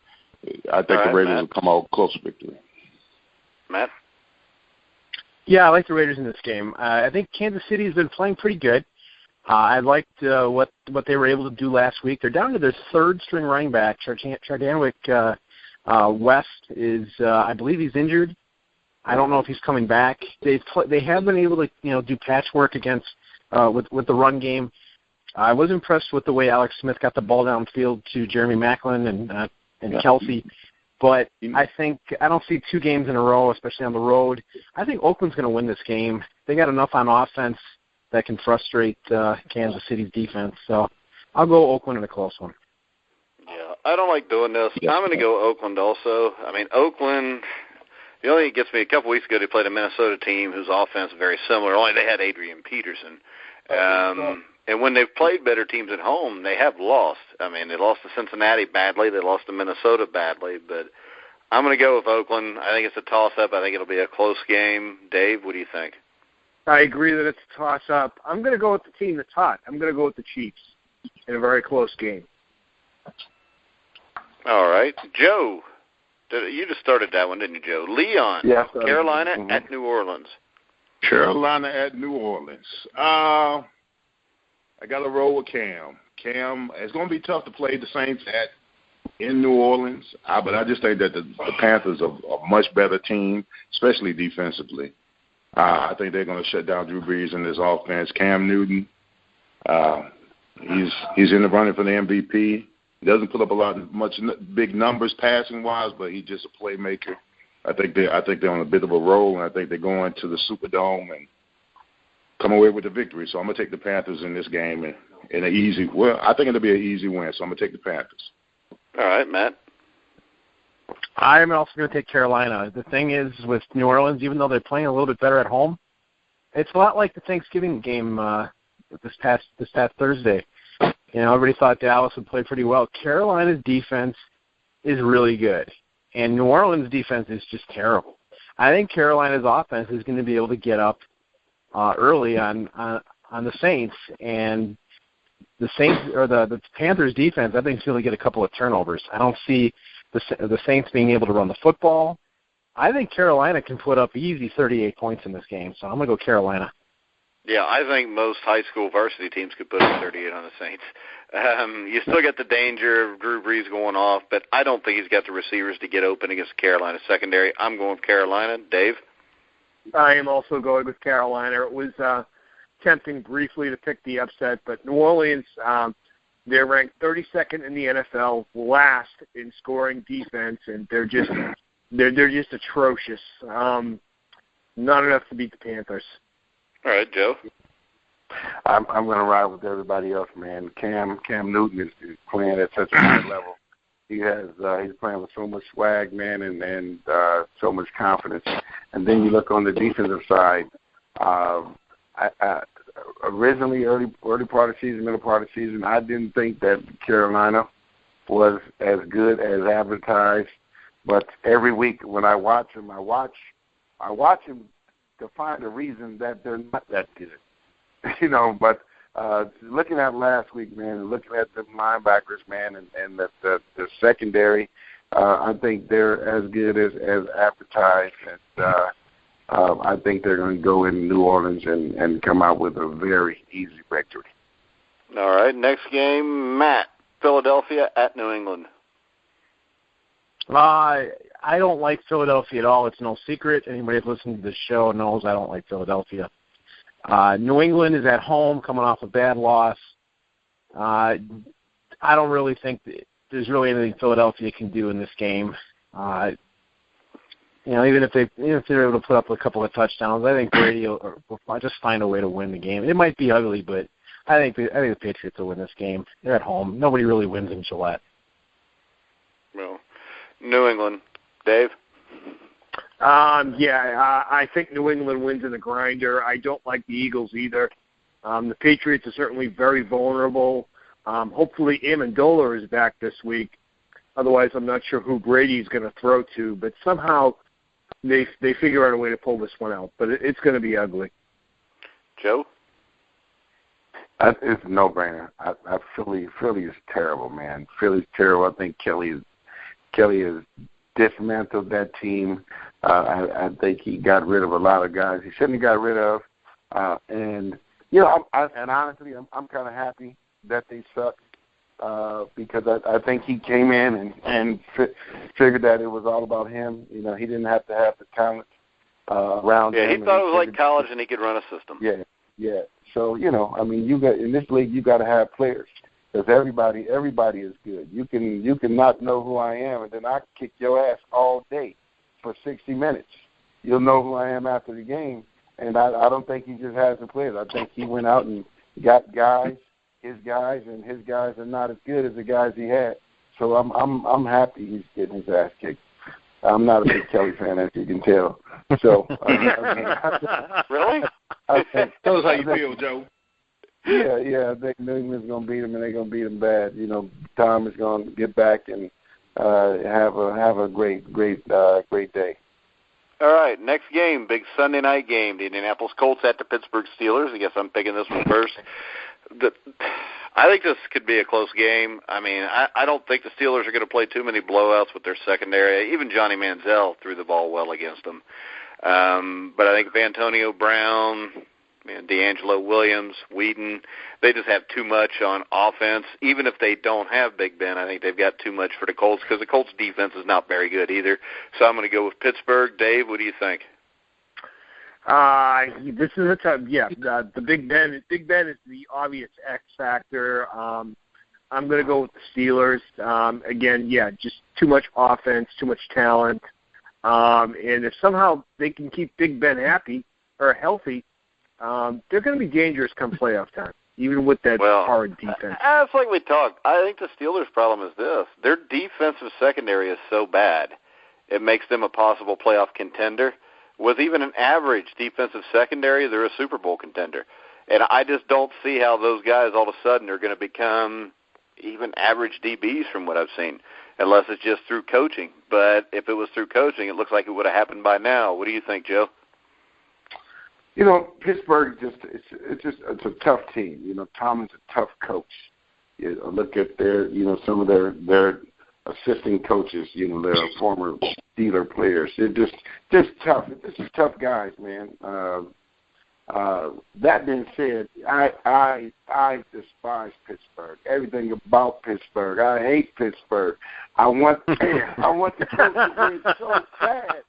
I think the Raiders will come out close victory. Matt? Yeah, I like the Raiders in this game. I think Kansas City has been playing pretty good. I liked what they were able to do last week. They're down to their third-string running back, Chardaniwick. West is, I believe he's injured. I don't know if he's coming back. They have been able to, do patchwork against with the run game. I was impressed with the way Alex Smith got the ball downfield to Jeremy Maclin and Kelsey. But I don't see 2 games in a row, especially on the road. I think Oakland's going to win this game. They got enough on offense that can frustrate Kansas City's defense. So I'll go Oakland in a close one. Yeah, I don't like doing this. I'm going to go Oakland also. I mean, Oakland, the only thing that gets me, a couple weeks ago, they played a Minnesota team whose offense is very similar, only they had Adrian Peterson. And when they've played better teams at home, they have lost. I mean, they lost to Cincinnati badly. They lost to Minnesota badly. But I'm going to go with Oakland. I think it's a toss-up. I think it'll be a close game. Dave, what do you think? I agree that it's a toss-up. I'm going to go with the team that's hot. I'm going to go with the Chiefs in a very close game. All right. Joe, you just started that one, didn't you, Joe? Leon, yeah, Carolina at New Orleans. Carolina at New Orleans. I got to roll with Cam. Cam, it's going to be tough to play the Saints in New Orleans, but I just think that the Panthers are a much better team, especially defensively. I think they're going to shut down Drew Brees in this offense. Cam Newton, He's in the running for the MVP. He doesn't put up much big numbers passing wise, but he's just a playmaker. I think they're on a bit of a roll, and I think they're going to the Superdome and come away with the victory. So I'm gonna take the Panthers in this game in an easy. Well, I think it'll be an easy win. So I'm gonna take the Panthers. All right, Matt. I'm also going to take Carolina. The thing is, with New Orleans, even though they're playing a little bit better at home, it's a lot like the Thanksgiving game this past Thursday. You know, everybody thought Dallas would play pretty well. Carolina's defense is really good, and New Orleans' defense is just terrible. I think Carolina's offense is going to be able to get up early on the Saints, and the Saints or the Panthers' defense, I think, is going to get a couple of turnovers. I don't see the Saints being able to run the football. I think Carolina can put up easy 38 points in this game, so I'm going to go Carolina. Yeah, I think most high school varsity teams could put up 38 on the Saints. You still get the danger of Drew Brees going off, but I don't think he's got the receivers to get open against Carolina secondary. I'm going with Carolina. Dave? I am also going with Carolina. It was tempting briefly to pick the upset, but New Orleans, they're ranked 32nd in the NFL, last in scoring defense, and they're just atrocious. Not enough to beat the Panthers. All right, Joe. I'm going to ride with everybody else, man. Cam Newton is playing at such a high level. He's playing with so much swag, man, and so much confidence. And then you look on the defensive side. Originally, early part of the season, middle part of the season, I didn't think that Carolina was as good as advertised. But every week when I watch them, I watch them to find a reason that they're not that good. You know, but looking at last week, man, looking at the linebackers, man, and the secondary, I think they're as good as advertised. And I think they're going to go in New Orleans and come out with a very easy victory. All right, next game, Matt, Philadelphia at New England. I don't like Philadelphia at all. It's no secret. Anybody that's listening to this show knows I don't like Philadelphia. New England is at home, coming off a bad loss. I don't really think that there's really anything Philadelphia can do in this game. You know, even if they're able to put up a couple of touchdowns, I think Brady will just find a way to win the game. It might be ugly, but I think the Patriots will win this game. They're at home. Nobody really wins in Gillette. Well, New England, Dave. I think New England wins in the grinder. I don't like the Eagles either. The Patriots are certainly very vulnerable. Hopefully Amendola is back this week. Otherwise, I'm not sure who Brady's going to throw to. But somehow they figure out a way to pull this one out. But it's going to be ugly. Joe? It's a no-brainer. Philly is terrible, man. Philly's terrible. I think Kelly has dismantled that team. I think he got rid of a lot of guys he shouldn't have got rid of. And honestly, I'm kind of happy that they suck because I think he came in and figured that it was all about him. You know, he didn't have to have the talent around him. Yeah, he thought it was like college and he could run a system. Yeah. So, you know, I mean, you got in this league, you got to have players. Because everybody is good. You can not know who I am, and then I kick your ass all day for 60 minutes. You'll know who I am after the game, and I don't think he just has the players. I think he went out and got his guys, and his guys are not as good as the guys he had. So I'm happy he's getting his ass kicked. I'm not a big Kelly fan, as you can tell. So really? Tell us how you feel, Joe. Yeah. I think New England's going to beat them, and they're going to beat them bad. You know, Tom is going to get back and have a great day. All right, next game, big Sunday night game. The Indianapolis Colts at the Pittsburgh Steelers. I guess I'm picking this one first. I think this could be a close game. I mean, I don't think the Steelers are going to play too many blowouts with their secondary. Even Johnny Manziel threw the ball well against them. But I think Antonio Brown, D'Angelo Williams, Whedon, they just have too much on offense. Even if they don't have Big Ben, I think they've got too much for the Colts because the Colts' defense is not very good either. So I'm going to go with Pittsburgh. Dave, what do you think? This is a tough. Yeah, the Big Ben. Big Ben is the obvious X factor. I'm going to go with the Steelers. Again, just too much offense, too much talent. And if somehow they can keep Big Ben happy or healthy, they're going to be dangerous come playoff time, even with that hard defense. It's like we talked. I think the Steelers' problem is this. Their defensive secondary is so bad, it makes them a possible playoff contender. With even an average defensive secondary, they're a Super Bowl contender. And I just don't see how those guys all of a sudden are going to become even average DBs from what I've seen, unless it's just through coaching. But if it was through coaching, it looks like it would have happened by now. What do you think, Joe? Pittsburgh it's a tough team. Tomlin's a tough coach. Look at their, some of their assistant coaches. They're former Steeler players. They're just tough. This is tough guys, man. That being said, I despise Pittsburgh. Everything about Pittsburgh. I hate Pittsburgh. I want the coach to win so bad.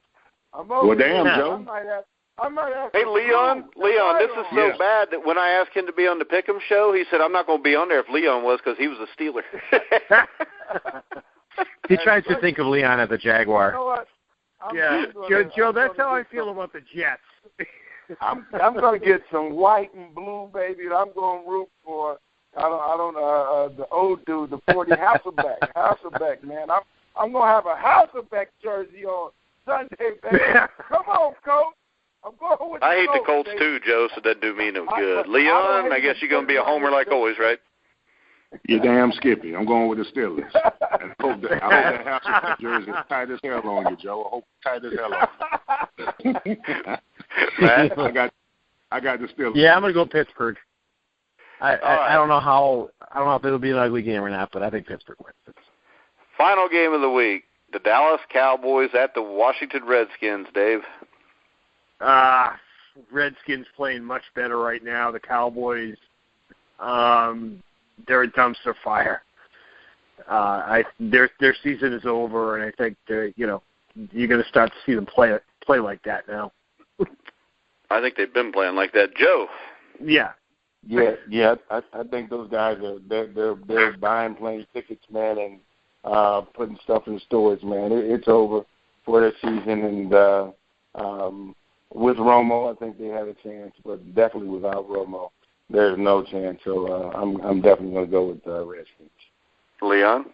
Well, damn, Joe. I might have Hey, Leon, this is so bad that when I asked him to be on the Pick'em show, he said, I'm not going to be on there if Leon was because he was a Steeler. He tries to think of Leon as a Jaguar. You know what? Joe, that's how I feel about the Jets. I'm going to get some white and blue, baby, and I'm going to root for the old dude, the 40 Hasselbeck, man. I'm going to have a Hasselbeck jersey on Sunday, baby. Come on, Coach. I'm going with I hate the Colts baby. Too, Joe, so that do me no good. Leon, I guess you're going to be a homer like always, right? You're damn Skippy. I'm going with the Steelers. And I hope that Hasselbeck jersey is tight as hell on you, Joe. I hope tight as hell on you. I got the Steelers. Yeah, I'm going to go Pittsburgh. I don't know if it'll be an ugly game or not, but I think Pittsburgh wins. Final game of the week. The Dallas Cowboys at the Washington Redskins, Dave. Redskins playing much better right now. The Cowboys, they're a dumpster fire. Their season is over, and I think you're going to start to see them play like that now. I think they've been playing like that, Joe. Yeah. I think those guys they're buying plane tickets, man, and putting stuff in storage, man. It's over for their season, and with Romo, I think they have a chance, but definitely without Romo, there's no chance. So I'm definitely going to go with Redskins. Leon?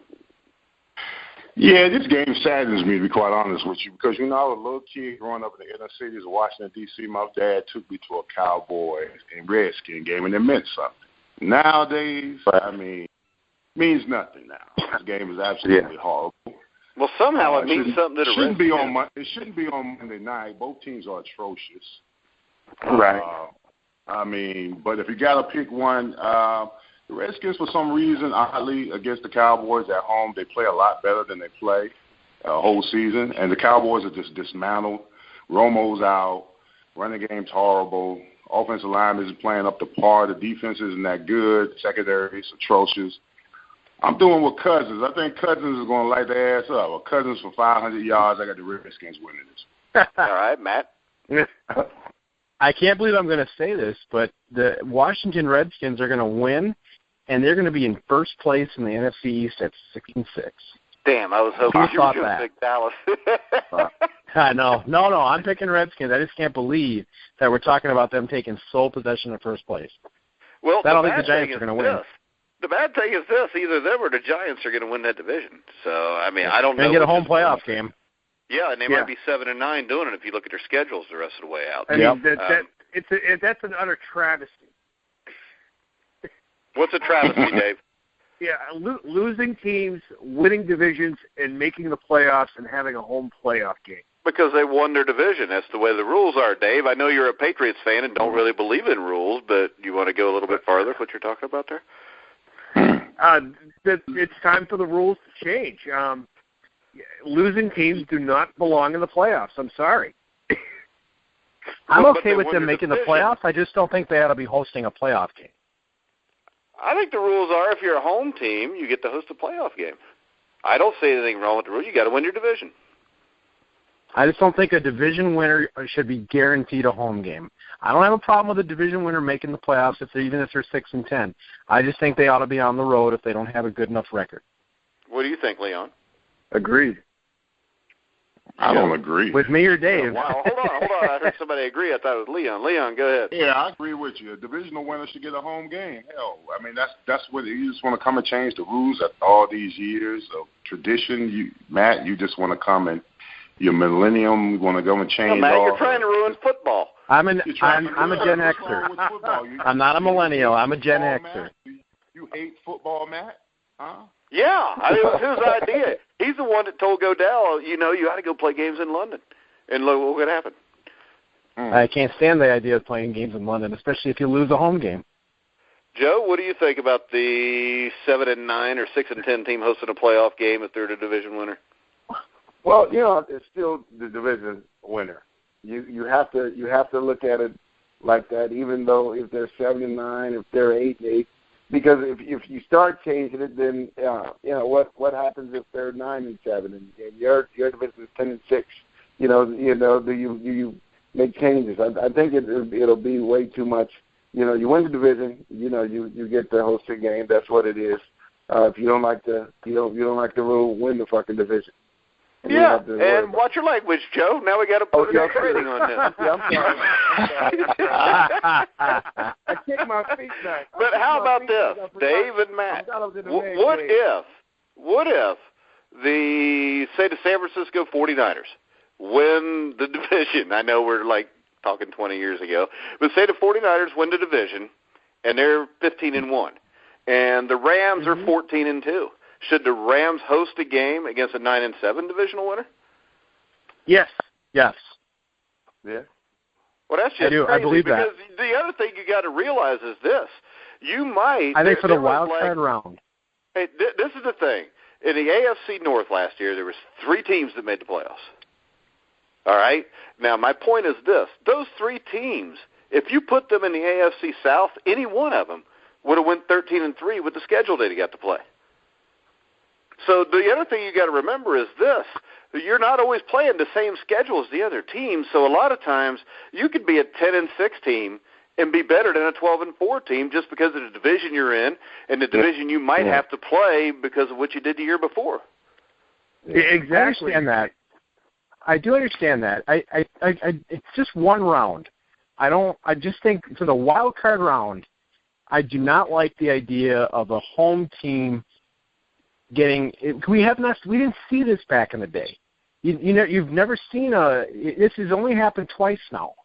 Yeah, this game saddens me, to be quite honest with you, because, I was a little kid growing up in the inner cities of Washington, D.C. My dad took me to a Cowboys and Redskin game, and it meant something. Nowadays, means nothing now. This game is absolutely horrible. Well, somehow it means something to the Redskins. It shouldn't be on Monday night. Both teams are atrocious. Right. But if you got to pick one, the Redskins, for some reason, oddly, against the Cowboys at home, they play a lot better than they play a whole season. And the Cowboys are just dismantled. Romo's out. Running game's horrible. Offensive line isn't playing up to par. The defense isn't that good. Secondary is atrocious. I'm doing with Cousins. I think Cousins is going to light their ass up. Cousins for 500 yards. I got the Redskins winning this. All right, Matt. I can't believe I'm going to say this, but the Washington Redskins are going to win, and they're going to be in first place in the NFC East at 6-6. Damn, I was hoping you were going to pick Dallas. I know. No, I'm picking Redskins. I just can't believe that we're talking about them taking sole possession of first place. Well, I don't think the Giants are going to win. The bad thing is this: either them or the Giants are going to win that division. So, I don't know. They get a home playoff game. Yeah, and they might be 7-9 doing it if you look at their schedules the rest of the way out. That's an utter travesty. What's a travesty, Dave? Yeah, losing teams, winning divisions, and making the playoffs and having a home playoff game. Because they won their division. That's the way the rules are, Dave. I know you're a Patriots fan and don't really believe in rules, but you want to go a little bit farther with what you're talking about there? It's time for the rules to change. Losing teams do not belong in the playoffs. I'm sorry. I'm okay with them making the playoffs. I just don't think they ought to be hosting a playoff game. I think the rules are if you're a home team, you get to host a playoff game. I don't see anything wrong with the rule. You got to win your division. I just don't think a division winner should be guaranteed a home game. I don't have a problem with a division winner making the playoffs even if they're 6-10. I just think they ought to be on the road if they don't have a good enough record. What do you think, Leon? Agreed. I don't agree. With me or Dave? Wow, hold on. I heard somebody agree. I thought it was Leon. Leon, go ahead. Yeah, I agree with you. A divisional winner should get a home game. Hell, I mean, that's what you just want to come and change the rules after all these years of tradition. Matt, you just want to come and your millennium, you want to go and change. No, Matt, all you're trying to ruin football. I'm a Gen Xer. I'm not a millennial. I'm a Gen Xer. You hate football, Matt? Huh? Yeah, I mean, it was his idea. He's the one that told Godell, you ought to go play games in London. And look what would happen. I can't stand the idea of playing games in London, especially if you lose a home game. Joe, what do you think about the 7-9 or 6-10 team hosting a playoff game if they're the division winner? Well, it's still the division winner. You have to look at it like that, even though if they're 7-9, if they're 8-8. Because if you start changing it, then what happens if they're 9-7 and your division is 10-6? Do you make changes? I think it'll be way too much. You win the division. You get the hosting game. That's what it is. If you don't like the rule, win the fucking division. Yeah, and watch your language, Joe. Now we got to put a rating on this. I kicked my feet back. But how about this, Dave and Matt? What if the San Francisco 49ers win the division? I know we're talking 20 years ago, but say the 49ers win the division and they're 15-1, and the Rams are 14-2. Should the Rams host a game against a 9-7 divisional winner? Yes. Yeah. Well, that's just crazy. I believe that. Because the other thing you got to realize is this: I think for the wild card round. Hey, this is the thing. In the AFC North last year, there was 3 teams that made the playoffs. All right. Now, my point is this: those 3 teams, if you put them in the AFC South, any one of them would have went 13-3 with the schedule they got to play. So the other thing you got to remember is this: you're not always playing the same schedule as the other teams. So a lot of times you could be a 10-6 team and be better than a 12-4 team just because of the division you're in and the division you might have to play because of what you did the year before. Exactly. I understand that. I do understand that. It's just one round. I just think for the wild card round, I do not like the idea of a home team getting. We didn't see this back in the day. You've never seen this has only happened twice now.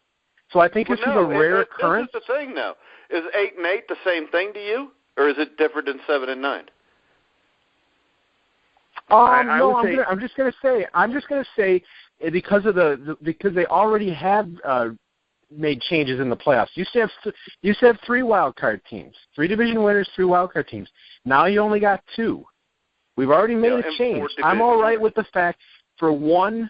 So I think this is a rare occurrence. This is the thing, though. Is 8-8 the same thing to you, or is it different than 7-9? No, I'm just going to say because because they already have made changes in the playoffs. You used to have 3 wild card teams, 3 division winners, 3 wild card teams. Now you only got 2. We've already made a change. I'm all right with the fact for one.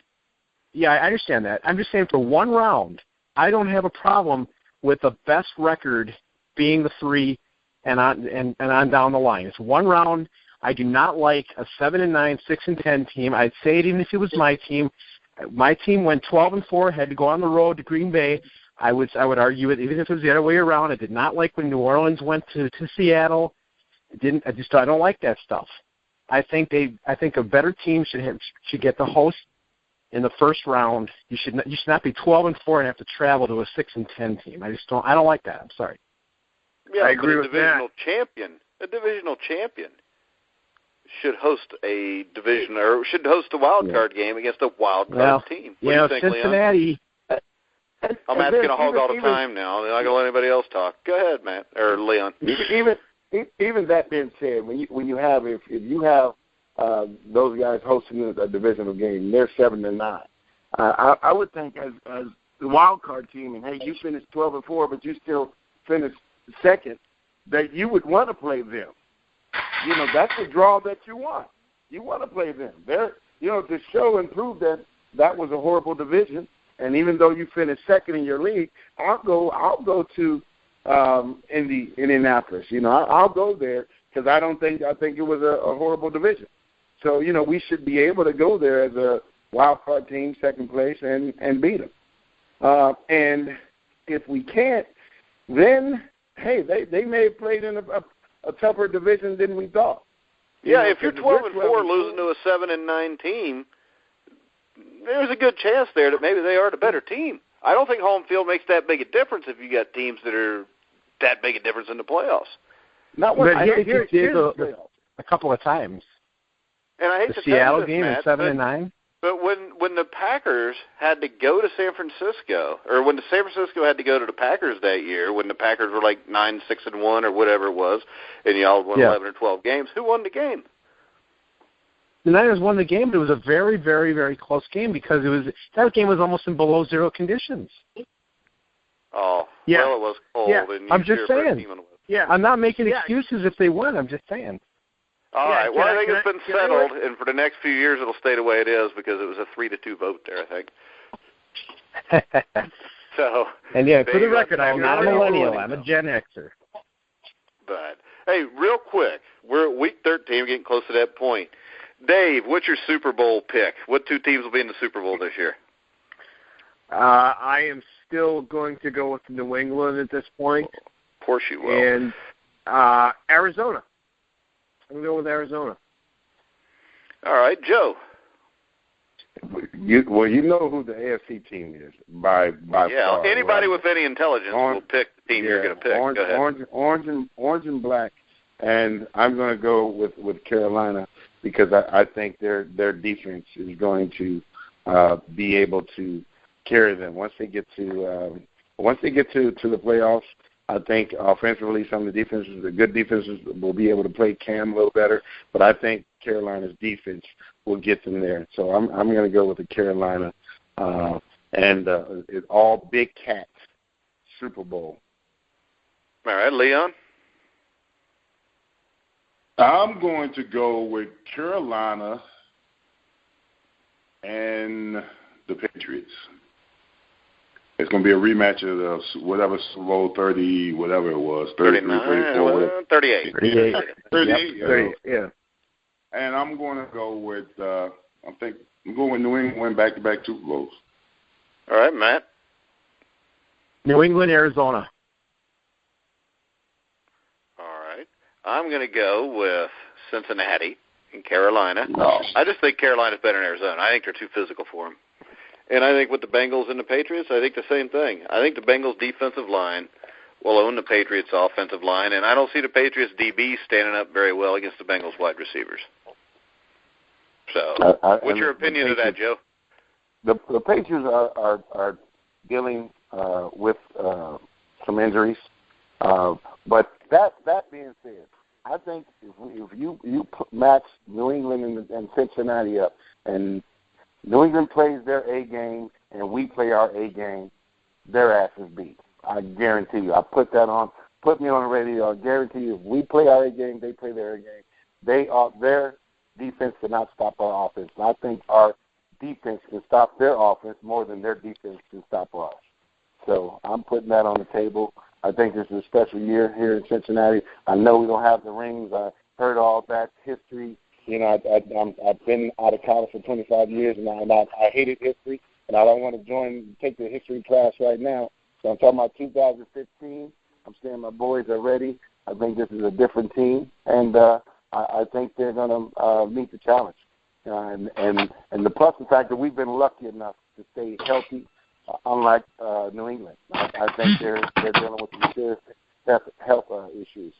Yeah, I understand that. I'm just saying for one round, I don't have a problem with the best record being the 3 and on down the line. It's one round. I do not like a 7-9, 6-10 team. I'd say it even if it was my team. My team went 12-4, had to go on the road to Green Bay. I would argue it even if it was the other way around. I did not like when New Orleans went to Seattle. I don't like that stuff. I think a better team should get the host in the first round. You should not be 12-4 and have to travel to a 6-10 team. I don't like that. I'm sorry. Yeah, I agree with that. A divisional champion should host a division or should host a wild card game against a wild card team. What do you think, Cincinnati. I'm Matt's going to hog all the time now. I'm not going to let anybody else talk. Go ahead, Matt or Leon. Even that being said, when you have those guys hosting a divisional game, they're 7-9. I would think as the wild card team, and hey, you finished 12-4, but you still finished second, that you would want to play them. That's the draw that you want. You want to play them. They're to show and prove that was a horrible division. And even though you finished second in your league, I'll go to Indianapolis. I'll go there because I think it was a horrible division. So we should be able to go there as wild card team, second place, and beat them. And if we can't, then, hey, they may have played in a tougher division than we thought. Yeah, if you're 12-4 losing to a 7-9 team, there's a good chance there that maybe they are the better team. I don't think home field makes that big a difference if you got teams that are that big a difference in the playoffs. Not when I think it did a couple of times. And I hate the to Seattle tell you this, game Matt, in 7-9. But when the Packers had to go to San Francisco, or when the San Francisco had to go to the Packers that year, when the Packers were like 9-6-1 or whatever it was, and y'all won 11 or 12 games, who won the game? The Niners won the game, but it was a very, very, very close game because that game was almost in below zero conditions. Oh, yeah. Well, it was cold. Yeah. And I'm just saying. Yeah, I'm not making excuses if they won. I'm just saying. All right. Well, I think it's been settled, and for the next few years it'll stay the way it is because it was a 3-2 vote there, I think. So. And for the record, I'm not a millennial. I'm a Gen Xer. But hey, real quick, we're at week 13, getting close to that point. Dave, what's your Super Bowl pick? What two teams will be in the Super Bowl this year? I am still going to go with New England at this point. Of course you will. And Arizona. I'm going to go with Arizona. All right, Joe. You know who the AFC team is by far. Anybody right? with any intelligence will pick the team you're going to pick. Orange, go ahead. Orange and black, and I'm going to go with Carolina because I think their defense is going to be able to carry them once they get to the playoffs. I think offensively, some of the good defenses will be able to play Cam a little better, but I think Carolina's defense will get them there. So I'm going to go with the Carolina and it's all Big Cat Super Bowl. All right, Leon. I'm going to go with Carolina and the Patriots. It's going to be a rematch of the whatever Super Bowl 30, whatever it was, 33, 34, 38. 38. Yeah. And I'm going to go with I'm going with New England win back-to-back Super Bowls. All right, Matt. New England, Arizona. All right. I'm going to go with Cincinnati and Carolina. No. I just think Carolina's better than Arizona. I think they're too physical for them. And I think with the Bengals and the Patriots, I think the same thing. I think the Bengals' defensive line will own the Patriots' offensive line, and I don't see the Patriots' DB standing up very well against the Bengals' wide receivers. So, what's your opinion of that, Joe? The Patriots are dealing with some injuries, but that being said, I think if you match New England and Cincinnati up, and New England plays their A game and we play our A game, their ass is beat. I guarantee you. I put me on the radio. I guarantee you if we play our A game, they play their A game. Their defense cannot stop our offense. And I think our defense can stop their offense more than their defense can stop ours. So I'm putting that on the table. I think this is a special year here in Cincinnati. I know we don't have the rings. I heard all that history. You know, I've been out of college for 25 years, and I hated history, and I don't want to take the history class right now. So I'm talking about 2015. I'm saying my boys are ready. I think this is a different team, and I think they're going to meet the challenge. And the plus the fact that we've been lucky enough to stay healthy, unlike New England. I think they're dealing with some serious health issues.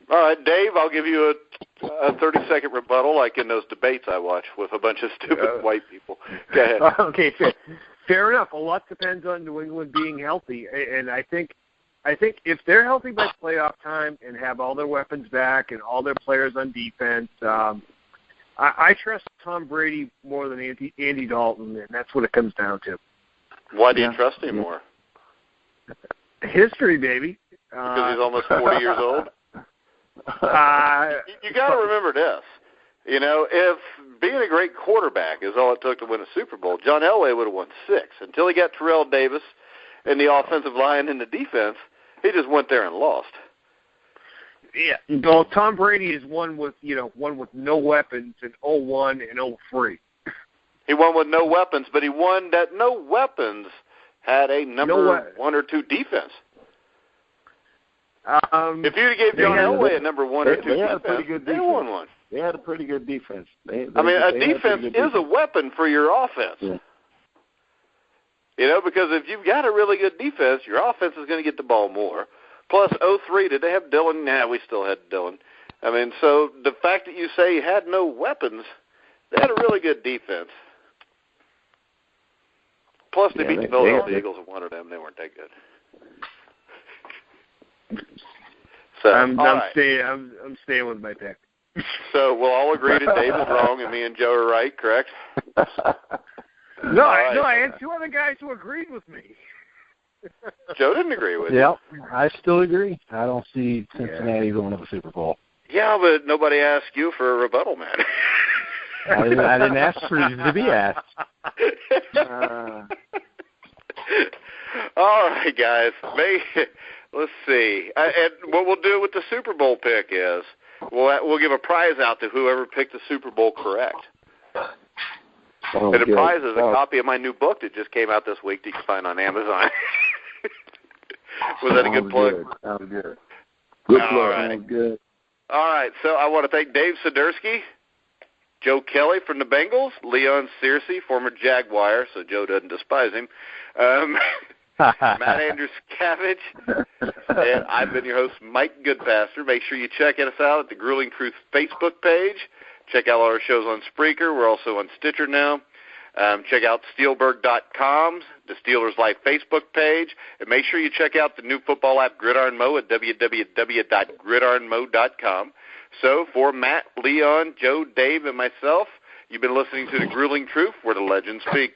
All right, Dave, I'll give you a 30-second rebuttal like in those debates I watch with a bunch of stupid white people. Go ahead. Okay, fair enough. A lot depends on New England being healthy, and I think if they're healthy by playoff time and have all their weapons back and all their players on defense, I trust Tom Brady more than Andy Dalton, and that's what it comes down to. Why do you trust him more? History, baby. Because he's almost 40 years old? You got to remember this. You know, if being a great quarterback is all it took to win a Super Bowl, John Elway would have won 6. Until he got Terrell Davis and the offensive line and the defense, he just went there and lost. Yeah, well, Tom Brady is one with no weapons in 01 and 03. He won with no weapons, but he won that no weapons had a number 1 or 2 defense. If you gave John Elway a number 1 or 2 defense, they won one. They had a pretty good defense. A defense is a weapon for your offense. Yeah. You know, because if you've got a really good defense, your offense is going to get the ball more. Plus, 03, did they have Dillon? Nah, we still had Dillon. I mean, so the fact that you say you had no weapons, they had a really good defense. Plus, they beat the Philadelphia Eagles and one of them. They weren't that good. So I'm staying with my pick. So we'll all agree that Dave is wrong and me and Joe are right, correct? No, I had 2 other guys who agreed with me. Joe didn't agree with you. Yep, I still agree. I don't see Cincinnati going to the Super Bowl. Yeah, but nobody asked you for a rebuttal, man. I didn't ask for you to be asked. All right, guys. Let's see. And what we'll do with the Super Bowl pick is we'll give a prize out to whoever picked the Super Bowl correct. And the prize is a copy of my new book that just came out this week that you can find on Amazon. Was that a good plug? That was good. Good plug. Right. Good. All right. So I want to thank Dave Siderski, Joe Kelly from the Bengals, Leon Searcy, former Jaguar, so Joe doesn't despise him, Matt Andruscavage, and I've been your host, Mike Goodpaster. Make sure you check us out at the Grueling Truth Facebook page. Check out all our shows on Spreaker. We're also on Stitcher now. Check out Steelberg.com, the Steelers Live Facebook page. And make sure you check out the new football app, Gridiron Mo, at www.gridironmo.com. So for Matt, Leon, Joe, Dave, and myself, you've been listening to The Grueling Truth, where the legends speak.